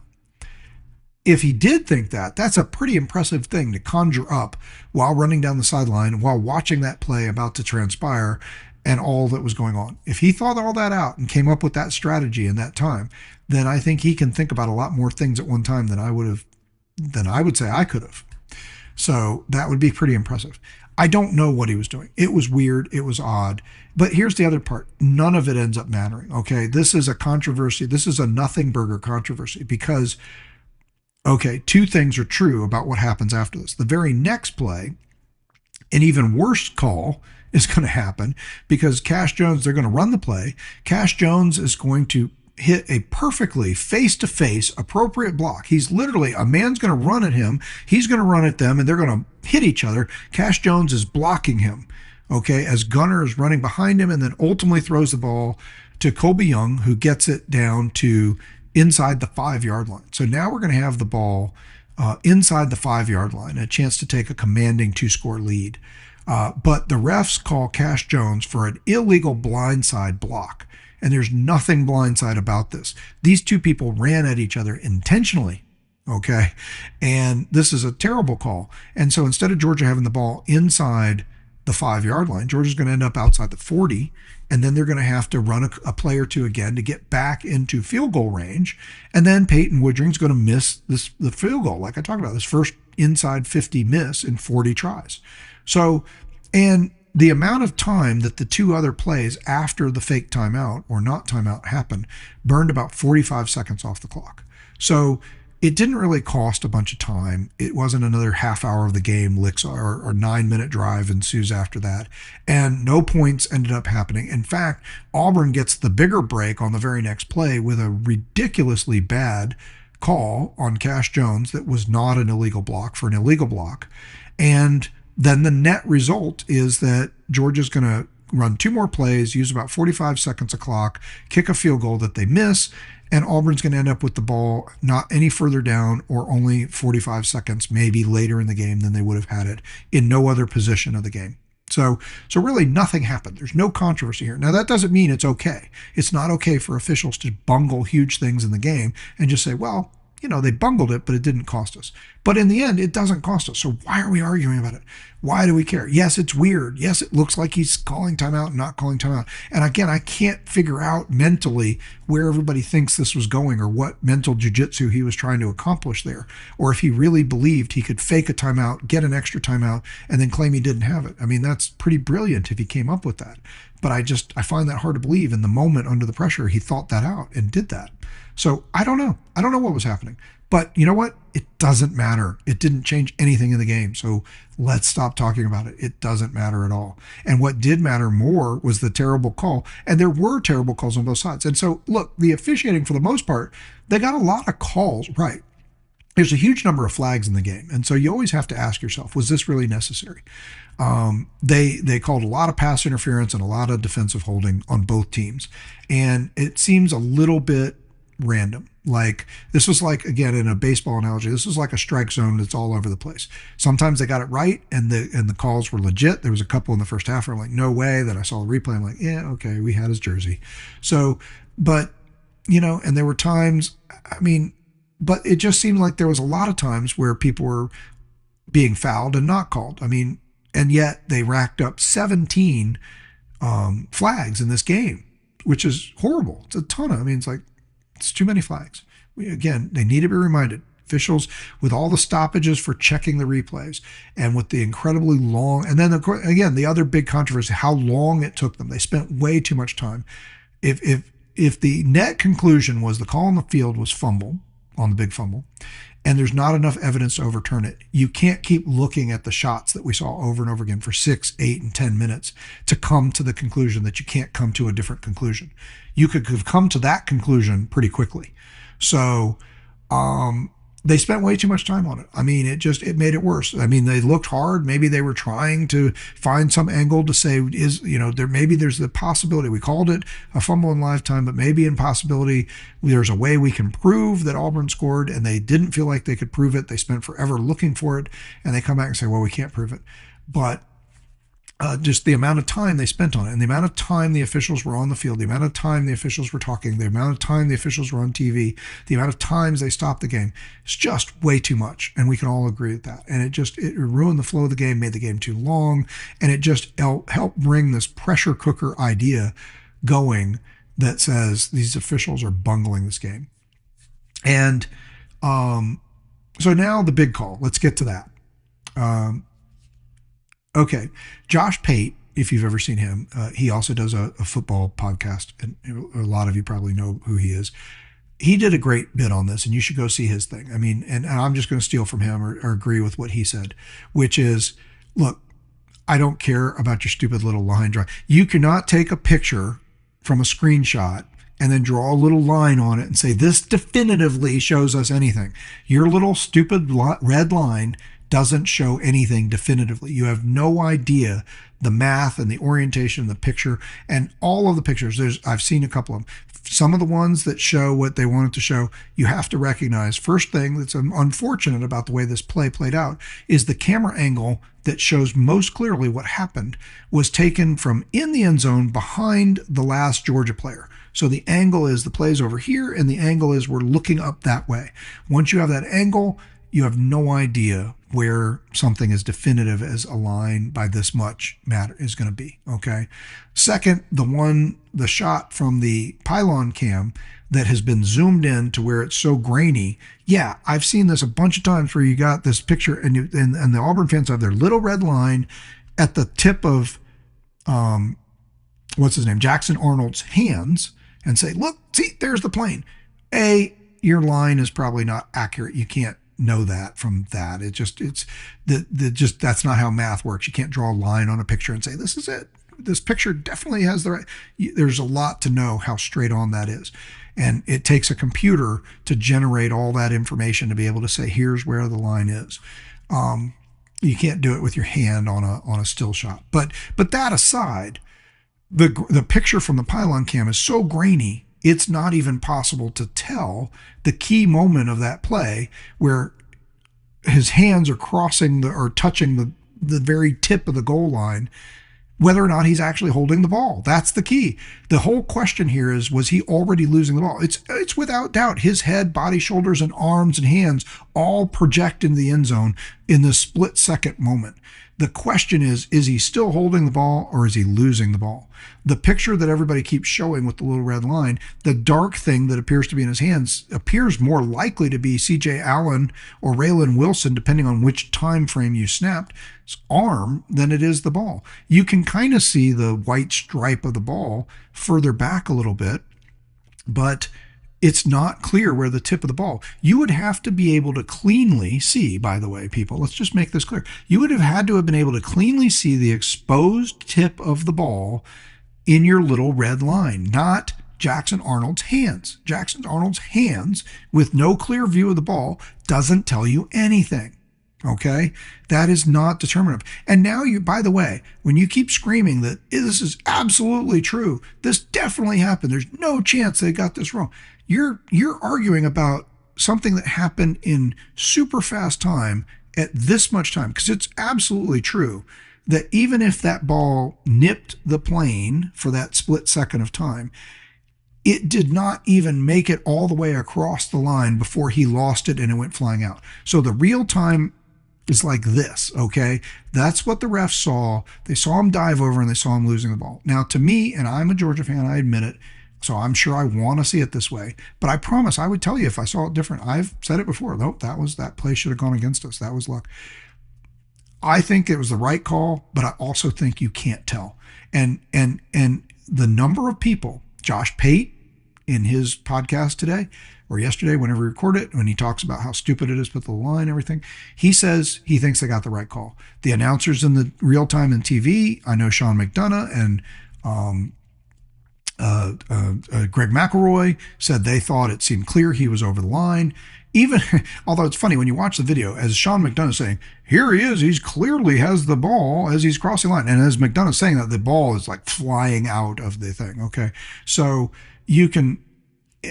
If he did think that, that's a pretty impressive thing to conjure up while running down the sideline, while watching that play about to transpire and all that was going on. If he thought all that out and came up with that strategy in that time, then I think he can think about a lot more things at one time than I would say I could have. So that would be pretty impressive. I don't know what he was doing. It was weird. It was odd. But here's the other part. None of it ends up mattering. Okay. This is a controversy. This is a nothing burger controversy because, okay, 2 things are true about what happens after this. The very next play, an even worse call is going to happen because Cash Jones, they're going to run the play. Cash Jones is going to hit a perfectly face-to-face appropriate block. He's literally, a man's going to run at him, he's going to run at them, and they're going to hit each other. Cash Jones is blocking him, okay, as Gunner is running behind him and then ultimately throws the ball to Colby Young, who gets it down to inside the 5-yard line. So now we're going to have the ball inside the 5-yard line, a chance to take a commanding 2-score lead. But the refs call Cash Jones for an illegal blindside block. And there's nothing blindside about this. These 2 people ran at each other intentionally, okay? And this is a terrible call. And so instead of Georgia having the ball inside the 5-yard line, Georgia's going to end up outside the 40, and then they're going to have to run a play or 2 again to get back into field goal range. And then Peyton Woodring's going to miss the field goal, like I talked about, this first inside 50 miss in 40 tries. So, and the amount of time that the 2 other plays after the fake timeout or not timeout happened burned about 45 seconds off the clock. So it didn't really cost a bunch of time. It wasn't another half hour of the game licks or 9-minute drive ensues after that. And no points ended up happening. In fact, Auburn gets the bigger break on the very next play with a ridiculously bad call on Cash Jones that was not an illegal block for an illegal block. And then the net result is that Georgia's going to run 2 more plays, use about 45 seconds a clock, kick a field goal that they miss, and Auburn's going to end up with the ball not any further down or only 45 seconds, maybe later in the game than they would have had it in no other position of the game. So really nothing happened. There's no controversy here. Now that doesn't mean it's okay. It's not okay for officials to bungle huge things in the game and just say, well, they bungled it, but it didn't cost us. But in the end, it doesn't cost us. So why are we arguing about it? Why do we care? Yes, it's weird. Yes, it looks like he's calling timeout, not calling timeout. And again, I can't figure out mentally where everybody thinks this was going or what mental jujitsu he was trying to accomplish there, or if he really believed he could fake a timeout, get an extra timeout, and then claim he didn't have it. I mean, that's pretty brilliant if he came up with that. But I find that hard to believe. In the moment under the pressure, he thought that out and did that. So I don't know. I don't know what was happening. But you know what? It doesn't matter. It didn't change anything in the game. So let's stop talking about it. It doesn't matter at all. And what did matter more was the terrible call. And there were terrible calls on both sides. And so, look, the officiating, for the most part, they got a lot of calls right. There's a huge number of flags in the game. And so you always have to ask yourself, was this really necessary? They called a lot of pass interference and a lot of defensive holding on both teams. And it seems a little bit random. Like, this was like, again, in a baseball analogy, this was like a strike zone that's all over the place. Sometimes they got it right and the calls were legit. There was a couple in the first half where I'm like, no way. Then I saw the replay. I'm like, yeah, okay, we had his jersey. So, but, and there were times, but it just seemed like there was a lot of times where people were being fouled and not called. And yet they racked up 17 flags in this game, which is horrible. It's a ton of, it's too many flags. Again, they need to be reminded. Officials, with all the stoppages for checking the replays and with the incredibly long, and then again, the other big controversy, how long it took them. They spent way too much time. If the net conclusion was the call on the field was fumble, on the big fumble, and there's not enough evidence to overturn it, you can't keep looking at the shots that we saw over and over again for 6, 8, and 10 minutes to come to the conclusion that you can't come to a different conclusion. You could have come to that conclusion pretty quickly. So they spent way too much time on it. It made it worse. They looked hard. Maybe they were trying to find some angle to say, maybe there's the possibility. We called it a fumble in lifetime, but maybe in possibility there's a way we can prove that Auburn scored, and they didn't feel like they could prove it. They spent forever looking for it, and they come back and say, well, we can't prove it. But just the amount of time they spent on it, and the amount of time the officials were on the field, the amount of time the officials were talking, the amount of time the officials were on TV, the amount of times they stopped the game, it's just way too much. And we can all agree with that. And it ruined the flow of the game, made the game too long, and it just helped bring this pressure cooker idea going that says these officials are bungling this game. And so now the big call. Let's get to that. Okay, Josh Pate, if you've ever seen him, he also does a football podcast, and a lot of you probably know who he is. He did a great bit on this, and you should go see his thing. And I'm just going to steal from him or agree with what he said, which is, look, I don't care about your stupid little line drawing. You cannot take a picture from a screenshot and then draw a little line on it and say, this definitively shows us anything. Your little stupid red line doesn't show anything definitively. You have no idea the math and the orientation of the picture, and all of the pictures. I've seen a couple of them. Some of the ones that show what they wanted to show, you have to recognize. First thing that's unfortunate about the way this play played out is the camera angle that shows most clearly what happened was taken from in the end zone behind the last Georgia player. So the angle is the play's over here, and the angle is we're looking up that way. Once you have that angle, you have no idea where something as definitive as a line by this much matter is going to be. Okay. Second, the shot from the pylon cam that has been zoomed in to where it's so grainy. Yeah, I've seen this a bunch of times where you got this picture and the Auburn fans have their little red line at the tip of what's his name, Jackson Arnold's hands, and say, look, see, there's the plane. Your line is probably not accurate. You can't know that from that. That's not how math works. You can't draw a line on a picture and say, this is it. This picture definitely has the right. There's a lot to know how straight on that is. And it takes a computer to generate all that information to be able to say, here's where the line is. You can't do it with your hand on a still shot. But that aside, the picture from the pylon cam is so grainy, it's not even possible to tell the key moment of that play where his hands are crossing or touching the very tip of the goal line whether or not he's actually holding the ball. That's the key. The whole question here is, was he already losing the ball? It's without doubt his head, body, shoulders, and arms and hands all project into the end zone in the split second moment. The question is he still holding the ball or is he losing the ball? The picture that everybody keeps showing with the little red line, the dark thing that appears to be in his hands appears more likely to be C.J. Allen or Raylan Wilson, depending on which time frame you snapped, arm than it is the ball. You can kind of see the white stripe of the ball further back a little bit, but it's not clear where the tip of the ball. You would have to be able to cleanly see, by the way, people, let's just make this clear. You would have had to have been able to cleanly see the exposed tip of the ball in your little red line, not Jackson Arnold's hands. Jackson Arnold's hands with no clear view of the ball doesn't tell you anything. Okay, that is not determinative. And now you, by the way, when you keep screaming that this is absolutely true, this definitely happened, there's no chance they got this wrong, you're arguing about something that happened in super fast time at this much time, because it's absolutely true that even if that ball nipped the plane for that split second of time, it did not even make it all the way across the line before he lost it and it went flying out. So the real time is like this, okay? That's what the refs saw. They saw him dive over and they saw him losing the ball. Now, to me, and I'm a Georgia fan, I admit it, so I'm sure I want to see it this way, but I promise I would tell you if I saw it different. I've said it before. Nope, that play should have gone against us. That was luck. I think it was the right call, but I also think you can't tell. And the number of people, Josh Pate in his podcast today or yesterday, whenever we record it, when he talks about how stupid it is to put the line and everything, he says he thinks they got the right call. The announcers in the real time in TV, I know Sean McDonough and Greg McElroy said they thought it seemed clear he was over the line. Even, although it's funny when you watch the video, as Sean McDonough saying, here he is, he's clearly has the ball as he's crossing the line. And as McDonough saying that, the ball is like flying out of the thing. Okay. So you can,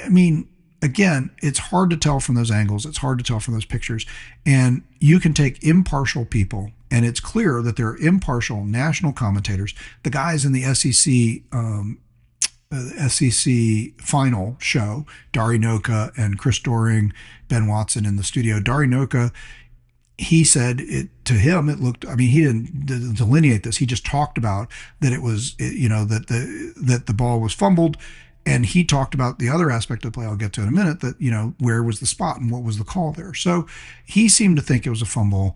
I mean, again, it's hard to tell from those angles. It's hard to tell from those pictures. And you can take impartial people, and it's clear that there are impartial national commentators. The guys in the SEC final show, Dari Noka and Chris Doring, Ben Watson in the studio. Dari Noka, he said to him, it looked, I mean, he didn't delineate this. He just talked about that it was, that the ball was fumbled. And he talked about the other aspect of the play I'll get to in a minute, that, where was the spot and what was the call there. So he seemed to think it was a fumble.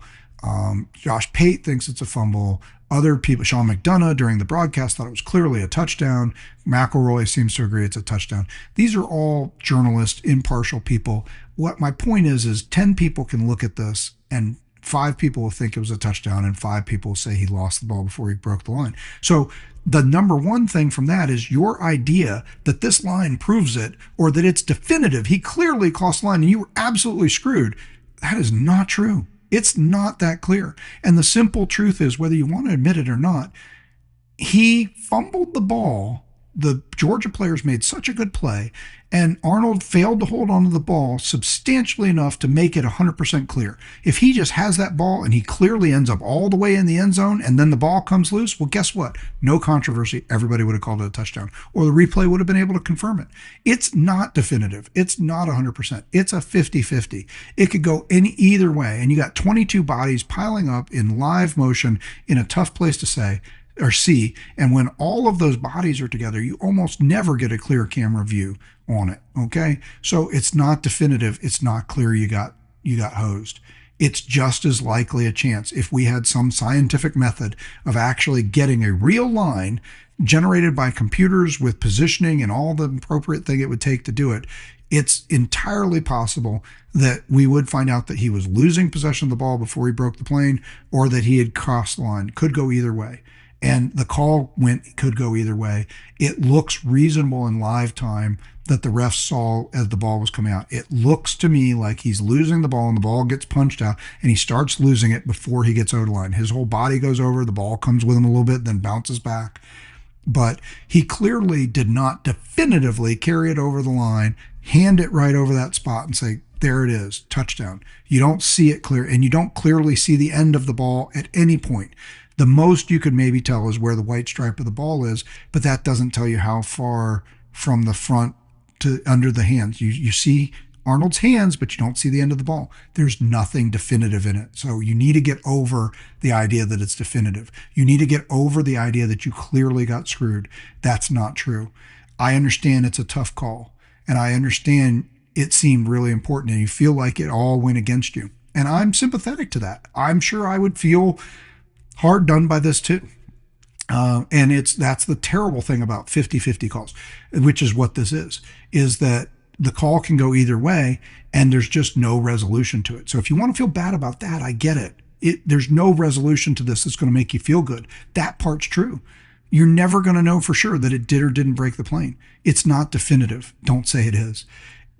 Josh Pate thinks it's a fumble. Other people, Sean McDonough during the broadcast thought it was clearly a touchdown. McElroy seems to agree it's a touchdown. These are all journalists, impartial people. What my point is 10 people can look at this and 5 people will think it was a touchdown and 5 people will say he lost the ball before he broke the line. So the number one thing from that is your idea that this line proves it or that it's definitive. He clearly crossed the line and you were absolutely screwed. That is not true. It's not that clear. And the simple truth is, whether you want to admit it or not, he fumbled the ball. The Georgia players made such a good play, and Arnold failed to hold onto the ball substantially enough to make it 100% clear. If he just has that ball and he clearly ends up all the way in the end zone and then the ball comes loose, well, guess what? No controversy. Everybody would have called it a touchdown, or the replay would have been able to confirm it. It's not definitive. It's not 100%. It's a 50-50. It could go either way, and you got 22 bodies piling up in live motion in a tough place to say or see, and when all of those bodies are together, you almost never get a clear camera view on it. Okay, so it's not definitive. It's not clear you got hosed. It's just as likely a chance if we had some scientific method of actually getting a real line generated by computers with positioning and all the appropriate thing it would take to do it. It's entirely possible that we would find out that he was losing possession of the ball before he broke the plane, or that he had crossed the line. Could go either way. And the call could go either way. It looks reasonable in live time that the refs saw as the ball was coming out. It looks to me like he's losing the ball and the ball gets punched out and he starts losing it before he gets over the line. His whole body goes over, the ball comes with him a little bit, then bounces back. But he clearly did not definitively carry it over the line, hand it right over that spot and say, there it is, touchdown. You don't see it clear, and you don't clearly see the end of the ball at any point. The most you could maybe tell is where the white stripe of the ball is, but that doesn't tell you how far from the front to under the hands. You see Arnold's hands, but you don't see the end of the ball. There's nothing definitive in it. So you need to get over the idea that it's definitive. You need to get over the idea that you clearly got screwed. That's not true. I understand it's a tough call, and I understand it seemed really important, and you feel like it all went against you. And I'm sympathetic to that. I'm sure I would feel hard done by this too. And that's the terrible thing about 50-50 calls, which is what this is that the call can go either way and there's just no resolution to it. So if you want to feel bad about that, I get it. There's no resolution to this that's going to make you feel good. That part's true. You're never going to know for sure that it did or didn't break the plane. It's not definitive. Don't say it is.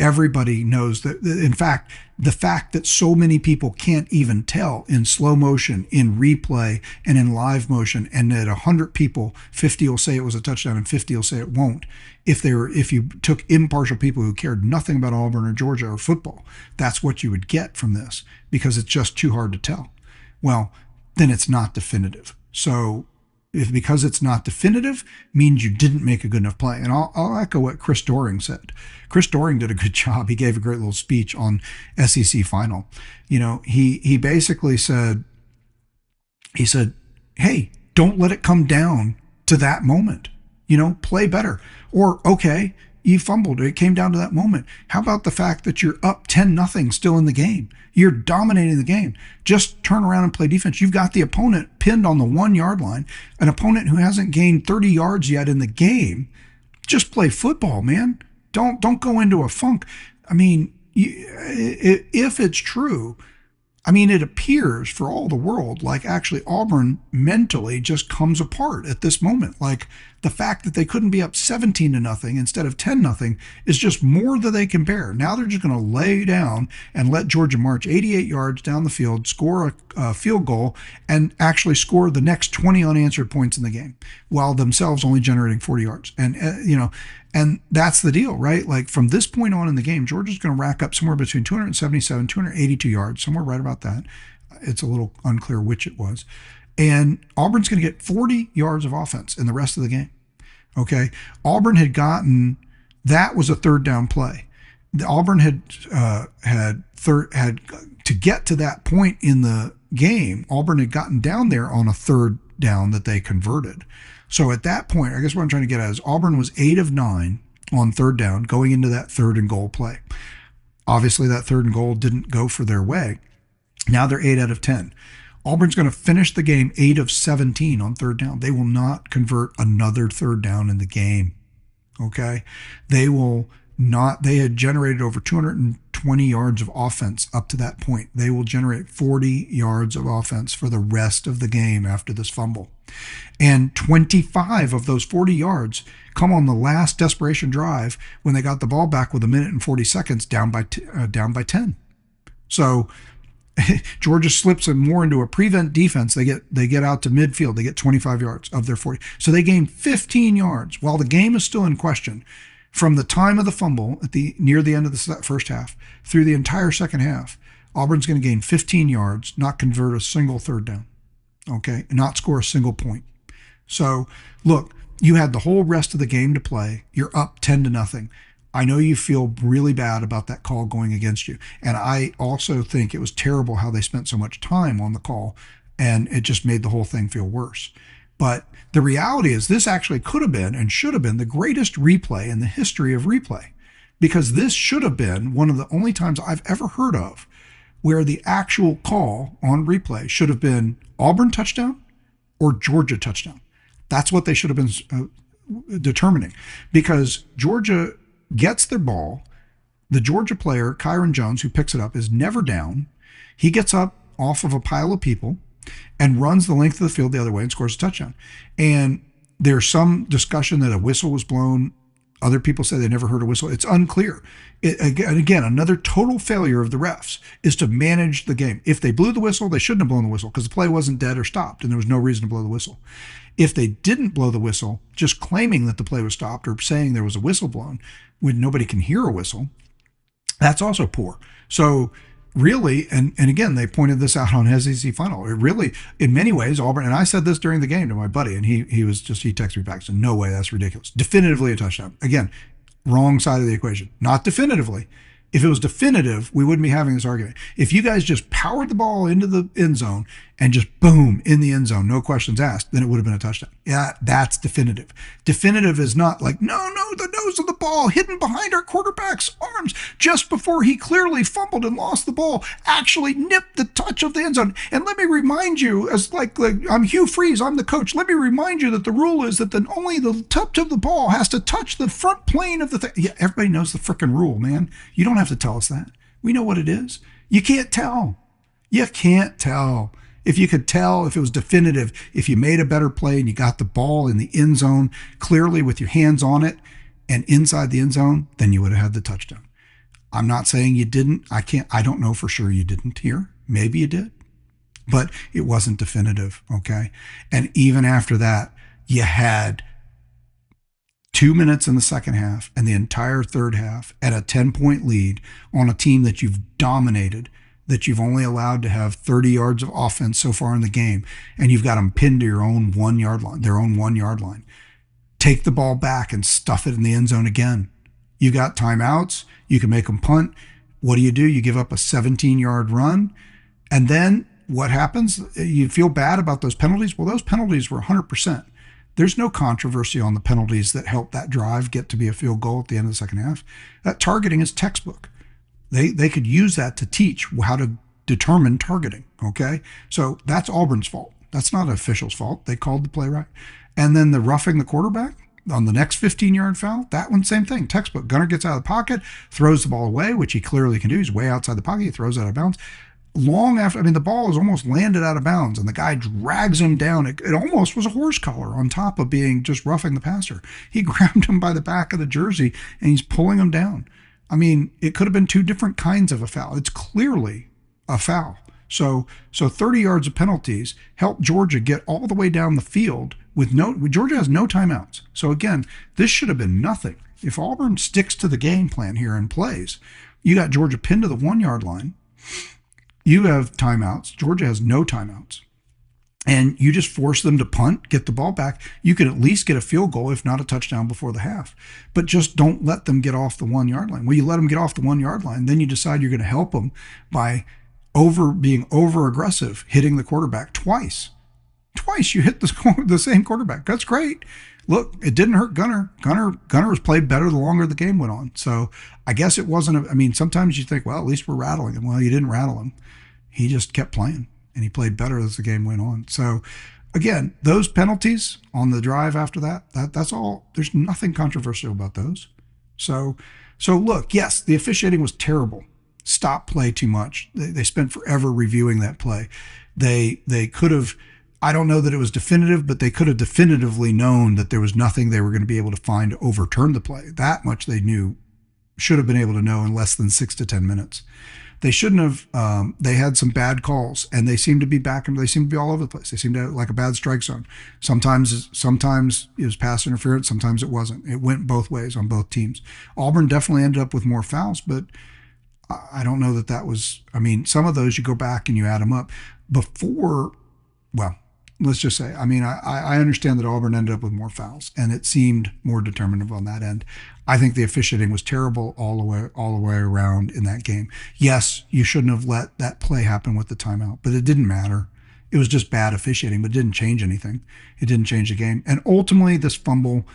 Everybody knows that. In fact, the fact that so many people can't even tell in slow motion, in replay, and in live motion, and that 100 people, 50 will say it was a touchdown and 50 will say it won't. If you took impartial people who cared nothing about Auburn or Georgia or football, that's what you would get from this, because it's just too hard to tell. Well, then it's not definitive. So because it's not definitive means you didn't make a good enough play. And I'll echo what Chris Doering said. Chris Doering did a good job. He gave a great little speech on SEC final. He basically said, hey, don't let it come down to that moment. Play better. Or, okay, you fumbled. It came down to that moment. How about the fact that you're up 10-0 still in the game? You're dominating the game. Just turn around and play defense. You've got the opponent pinned on the 1-yard line, an opponent who hasn't gained 30 yards yet in the game. Just play football, man. Don't go into a funk. I mean, if it's true, it appears for all the world like actually Auburn mentally just comes apart at this moment. Like the fact that they couldn't be up 17-0 instead of 10-0 is just more than they can bear. Now they're just going to lay down and let Georgia march 88 yards down the field, score a field goal, and actually score the next 20 unanswered points in the game, while themselves only generating 40 yards. And and that's the deal, right? Like from this point on in the game, Georgia's going to rack up somewhere between 277, 282 yards, somewhere right about that. It's a little unclear which it was. And Auburn's going to get 40 yards of offense in the rest of the game. Okay. Auburn had that was a third down play. Auburn had to get to that point in the game. Auburn had gotten down there on a third down that they converted. So at that point, I guess what I'm trying to get at is Auburn was 8 of 9 on third down going into that 3rd and goal play. Obviously, that 3rd and goal didn't go for their way. Now they're 8 out of 10. Auburn's going to finish the game 8 of 17 on third down. They will not convert another third down in the game. Okay? They will not. They had generated over 220 yards of offense up to that point. They will generate 40 yards of offense for the rest of the game after this fumble. And 25 of those 40 yards come on the last desperation drive when they got the ball back with 1 minute and 40 seconds down by 10. So Georgia slips them more into a prevent defense. They get out to midfield. They get 25 yards of their 40. So they gain 15 yards while the game is still in question. From the time of the fumble near the end of the first half through the entire second half, Auburn's going to gain 15 yards, not convert a single third down. Okay, and not score a single point. So, look, you had the whole rest of the game to play. You're up 10-0. I know you feel really bad about that call going against you. And I also think it was terrible how they spent so much time on the call, and it just made the whole thing feel worse. But the reality is this actually could have been and should have been the greatest replay in the history of replay, because this should have been one of the only times I've ever heard of where the actual call on replay should have been Auburn touchdown or Georgia touchdown. That's what they should have been determining, because Georgia gets their ball. The Georgia player, Kyron Jones, who picks it up, is never down. He gets up off of a pile of people and runs the length of the field the other way and scores a touchdown. And there's some discussion that a whistle was blown. Other people say they never heard a whistle. It's unclear. Again, another total failure of the refs is to manage the game. If they blew the whistle, they shouldn't have blown the whistle because the play wasn't dead or stopped and there was no reason to blow the whistle. If they didn't blow the whistle, just claiming that the play was stopped or saying there was a whistle blown when nobody can hear a whistle, that's also poor. So really, and again, they pointed this out on SEC Final. It really, in many ways, Auburn, and I said this during the game to my buddy, and he texted me back, said, no way, that's ridiculous. Definitively a touchdown. Again, wrong side of the equation. Not definitively. If it was definitive, we wouldn't be having this argument. If you guys just powered the ball into the end zone and just boom, in the end zone, no questions asked, then it would have been a touchdown. Yeah, that's definitive. Definitive is not like, no, the nose of the ball hidden behind our quarterback's arms just before he clearly fumbled and lost the ball, actually nipped the touch of the end zone. And let me remind you, as like I'm Hugh Freeze, I'm the coach. Let me remind you that the rule is that only the tip of the ball has to touch the front plane of the thing. Yeah, everybody knows the frickin' rule, man. You don't have to tell us that. We know what it is. You can't tell. You can't tell. If you could tell, if it was definitive, if you made a better play and you got the ball in the end zone clearly with your hands on it and inside the end zone, then you would have had the touchdown. I'm not saying you didn't. I don't know for sure you didn't here. Maybe you did, but it wasn't definitive. Okay. And even after that, you had 2 minutes in the second half and the entire third half at a 10-point lead on a team that you've dominated, that you've only allowed to have 30 yards of offense so far in the game, and you've got them pinned to your own 1 yard line, their own 1 yard line. Take the ball back and stuff it in the end zone again. You got timeouts. You can make them punt. What do? You give up a 17-yard run. And then what happens? You feel bad about those penalties. Well, those penalties were 100%. There's no controversy on the penalties that helped that drive get to be a field goal at the end of the second half. That targeting is textbook. They could use that to teach how to determine targeting, okay? So that's Auburn's fault. That's not an official's fault. They called the play right. And then the roughing the quarterback on the next 15-yard foul, that one, same thing, textbook. Gunner gets out of the pocket, throws the ball away, which he clearly can do. He's way outside the pocket. He throws it out of bounds. Long after, the ball is almost landed out of bounds, and the guy drags him down. It almost was a horse collar on top of being just roughing the passer. He grabbed him by the back of the jersey, and he's pulling him down. It could have been two different kinds of a foul. It's clearly a foul. So 30 yards of penalties helped Georgia get all the way down the field Georgia has no timeouts. So again, this should have been nothing. If Auburn sticks to the game plan here and plays, you got Georgia pinned to the 1 yard line. You have timeouts. Georgia has no timeouts. And you just force them to punt, get the ball back. You could at least get a field goal, if not a touchdown, before the half. But just don't let them get off the 1 yard line. Well, you let them get off the 1 yard line, then you decide you're going to help them by being over aggressive, hitting the quarterback twice. Twice you hit the same quarterback. That's great. Look, it didn't hurt Gunner. Gunner was played better the longer the game went on. So I guess it wasn't. Sometimes you think, well, at least we're rattling him. Well, you didn't rattle him. He just kept playing, and he played better as the game went on. So again, those penalties on the drive after that's all. There's nothing controversial about those. So look, yes, the officiating was terrible. Stop play too much. They spent forever reviewing that play. They could have. I don't know that it was definitive, but they could have definitively known that there was nothing they were going to be able to find to overturn the play. That much they knew, should have been able to know in less than 6 to 10 minutes. They shouldn't have. They had some bad calls, and they seemed to be they seemed to be all over the place. They seemed to have like a bad strike zone. Sometimes it was pass interference. Sometimes it wasn't. It went both ways on both teams. Auburn definitely ended up with more fouls, but I don't know that was. Some of those you go back and you add them up before. Well, let's just say, I understand that Auburn ended up with more fouls, and it seemed more determinative on that end. I think the officiating was terrible all the way around in that game. Yes, you shouldn't have let that play happen with the timeout, but it didn't matter. It was just bad officiating, but it didn't change anything. It didn't change the game. And ultimately, this fumble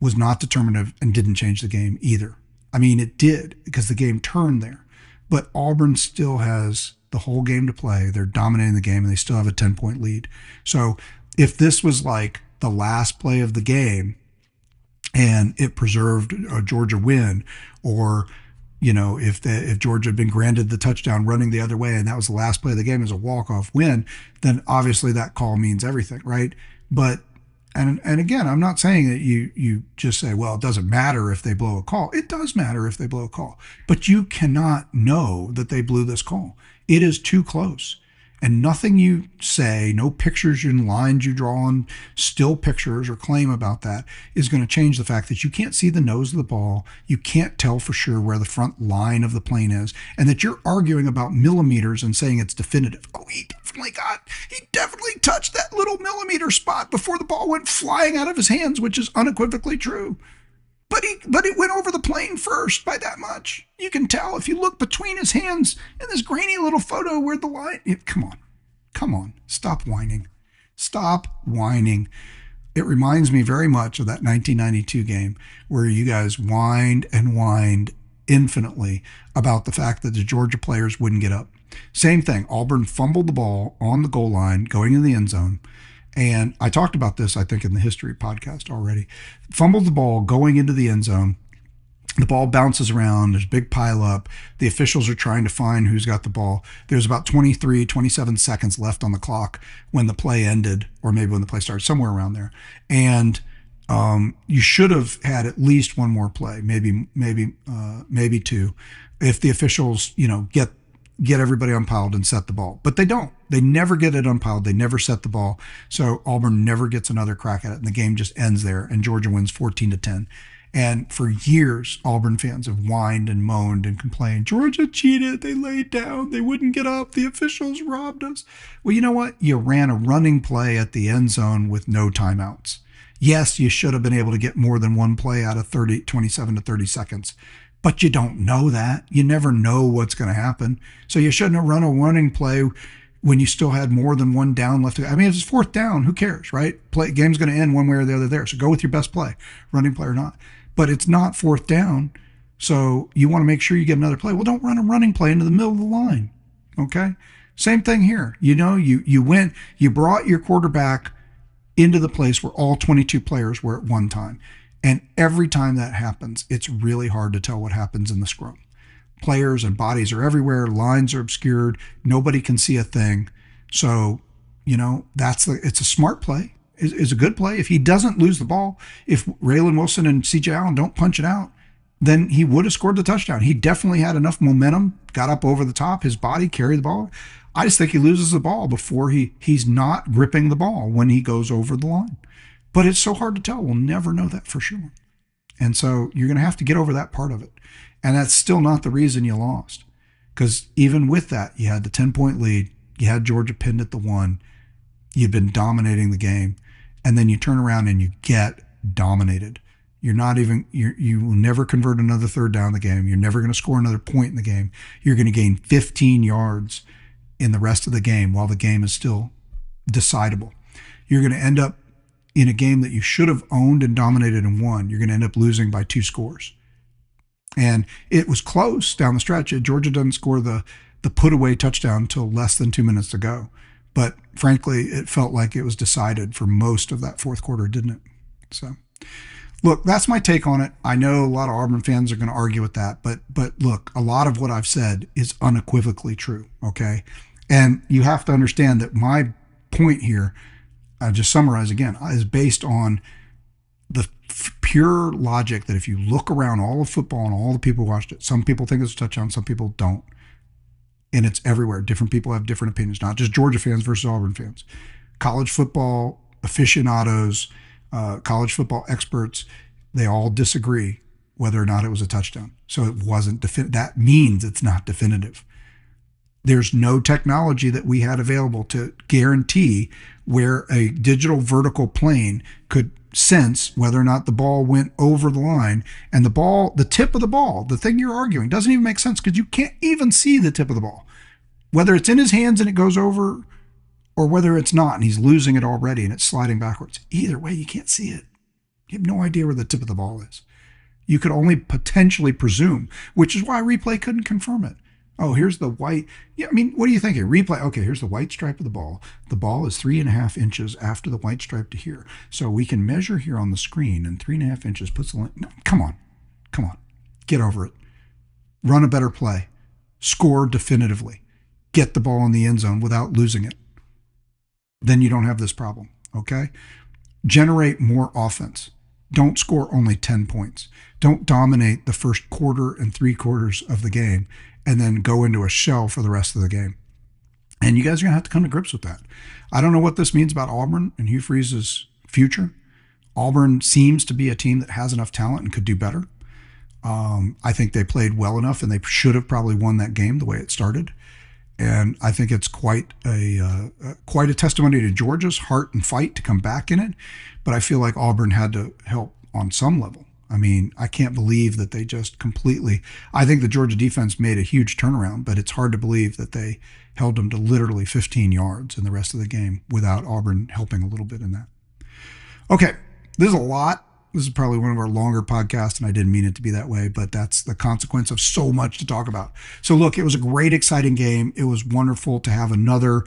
was not determinative and didn't change the game either. It did, because the game turned there. But Auburn still has the whole game to play. They're dominating the game, and they still have a 10-point lead. So if this was like the last play of the game and it preserved a Georgia win, or if Georgia had been granted the touchdown running the other way and that was the last play of the game as a walk-off win, then obviously that call means everything, right? But and again, I'm not saying that you just say, well, it doesn't matter if they blow a call. It does matter if they blow a call, but you cannot know that they blew this call. It is too close. And nothing you say, no pictures and lines you draw on still pictures or claim about that is going to change the fact that you can't see the nose of the ball. You can't tell for sure where the front line of the plane is, and that you're arguing about millimeters and saying it's definitive. Oh, he definitely touched that little millimeter spot before the ball went flying out of his hands, which is unequivocally true. But it went over the plane first by that much. You can tell if you look between his hands in this grainy little photo where the line. Come on, stop whining, stop whining. It reminds me very much of that 1992 game where you guys whined and whined infinitely about the fact that the Georgia players wouldn't get up. Same thing. Auburn fumbled the ball on the goal line going in the end zone. And I talked about this, I think, in the history podcast already. Fumbled the ball going into the end zone. The ball bounces around. There's a big pile up. The officials are trying to find who's got the ball. There's about 27 seconds left on the clock when the play ended, or maybe when the play started, somewhere around there. And you should have had at least one more play, maybe two, if the officials, get everybody unpiled and set the ball. But they don't. They never get it unpiled. They never set the ball. So Auburn never gets another crack at it, and the game just ends there, and Georgia wins 14-10. And for years, Auburn fans have whined and moaned and complained, Georgia cheated, they laid down, they wouldn't get up, the officials robbed us. Well, you know what? You ran a running play at the end zone with no timeouts. Yes, you should have been able to get more than one play out of 27 to 30 seconds. But you don't know that. You never know what's going to happen. So you shouldn't have run a running play when you still had more than one down left. I mean, if it's fourth down, who cares, right? Game's going to end one way or the other there. So go with your best play, running play or not. But it's not fourth down, so you want to make sure you get another play. Well, don't run a running play into the middle of the line, okay? Same thing here. You brought your quarterback into the place where all 22 players were at one time. And every time that happens, it's really hard to tell what happens in the scrum. Players and bodies are everywhere. Lines are obscured. Nobody can see a thing. So, it's a smart play. It's a good play. If he doesn't lose the ball, if Raylan Wilson and C.J. Allen don't punch it out, then he would have scored the touchdown. He definitely had enough momentum, got up over the top, his body carried the ball. I just think he loses the ball before he's not gripping the ball when he goes over the line. But it's so hard to tell. We'll never know that for sure. And so you're going to have to get over that part of it. And that's still not the reason you lost. Because even with that, you had the 10-point lead. You had Georgia pinned at the 1. You've been dominating the game. And then you turn around and you get dominated. You will never convert another third down in the game. You're never going to score another point in the game. You're going to gain 15 yards in the rest of the game while the game is still decidable. You're going to end up in a game that you should have owned and dominated and won. You're going to end up losing by 2 scores. And it was close down the stretch. Georgia doesn't score the put-away touchdown until less than 2 minutes to go. But frankly, it felt like it was decided for most of that fourth quarter, didn't it? So, look, that's my take on it. I know a lot of Auburn fans are going to argue with that. But look, a lot of what I've said is unequivocally true, okay? And you have to understand that my point here, I'll just summarize again, is based on the pure logic that if you look around all of football and all the people who watched it, some people think it's a touchdown, some people don't. And it's everywhere. Different people have different opinions, not just Georgia fans versus Auburn fans. College football aficionados, college football experts, they all disagree whether or not it was a touchdown. So it wasn't that means it's not definitive. There's no technology that we had available to guarantee where a digital vertical plane could sense whether or not the ball went over the line. And the tip of the ball, the thing you're arguing, doesn't even make sense because you can't even see the tip of the ball. Whether it's in his hands and it goes over or whether it's not and he's losing it already and it's sliding backwards. Either way, you can't see it. You have no idea where the tip of the ball is. You could only potentially presume, which is why replay couldn't confirm it. Oh, here's the white. Yeah, I mean, what are you thinking? Replay. Okay, here's the white stripe of the ball. The ball is 3.5 inches after the white stripe to here. So we can measure here on the screen, and 3.5 inches puts the line. No, come on. Get over it. Run a better play. Score definitively. Get the ball in the end zone without losing it. Then you don't have this problem, okay? Generate more offense. Don't score only 10 points. Don't dominate the first quarter and 3 quarters of the game and then go into a shell for the rest of the game. And you guys are going to have to come to grips with that. I don't know what this means about Auburn and Hugh Freeze's future. Auburn seems to be a team that has enough talent and could do better. I think they played well enough, and they should have probably won that game the way it started. And I think it's quite a testimony to Georgia's heart and fight to come back in it. But I feel like Auburn had to help on some level. I mean, I can't believe that they just completely. I think the Georgia defense made a huge turnaround, but it's hard to believe that they held them to literally 15 yards in the rest of the game without Auburn helping a little bit in that. Okay, this is a lot. This is probably one of our longer podcasts, and I didn't mean it to be that way, but that's the consequence of so much to talk about. So, look, it was a great, exciting game. It was wonderful to have another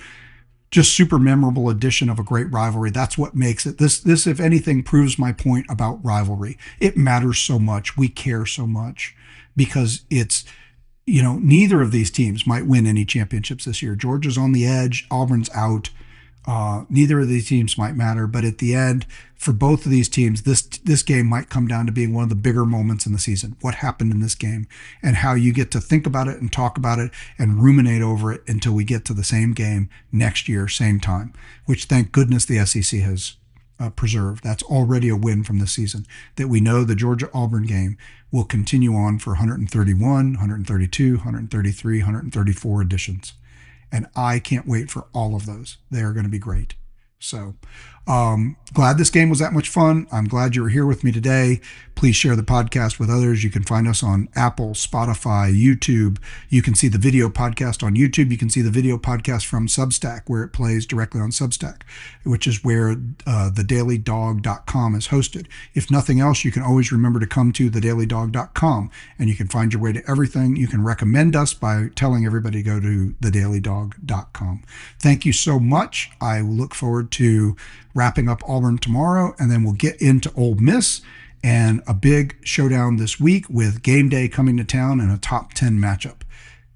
just super memorable edition of a great rivalry. That's what makes it. This, if anything, proves my point about rivalry. It matters so much. We care so much because it's, neither of these teams might win any championships this year. Georgia's on the edge. Auburn's out. Neither of these teams might matter, but at the end, for both of these teams, this game might come down to being one of the bigger moments in the season. What happened in this game, and how you get to think about it and talk about it and ruminate over it until we get to the same game next year, same time. Which, thank goodness, the SEC has preserved. That's already a win from this season. That we know the Georgia Auburn game will continue on for 131, 132, 133, 134 editions. And I can't wait for all of those. They are going to be great. So glad this game was that much fun. I'm glad you were here with me today. Please share the podcast with others. You can find us on Apple, Spotify, YouTube. You can see the video podcast on YouTube. You can see the video podcast from Substack, where it plays directly on Substack, which is where thedailydawg.com is hosted. If nothing else, you can always remember to come to thedailydawg.com, and you can find your way to everything. You can recommend us by telling everybody to go to thedailydawg.com. Thank you so much. I look forward to wrapping up Auburn tomorrow, and then we'll get into Ole Miss and a big showdown this week with game day coming to town and a top 10 matchup.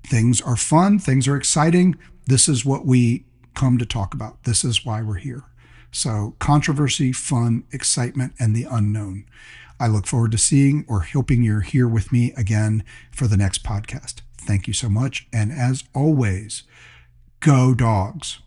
Things are fun. Things are exciting. This is what we come to talk about. This is why we're here. So controversy, fun, excitement, and the unknown. I look forward to seeing or hoping you're here with me again for the next podcast. Thank you so much. And as always, go Dogs.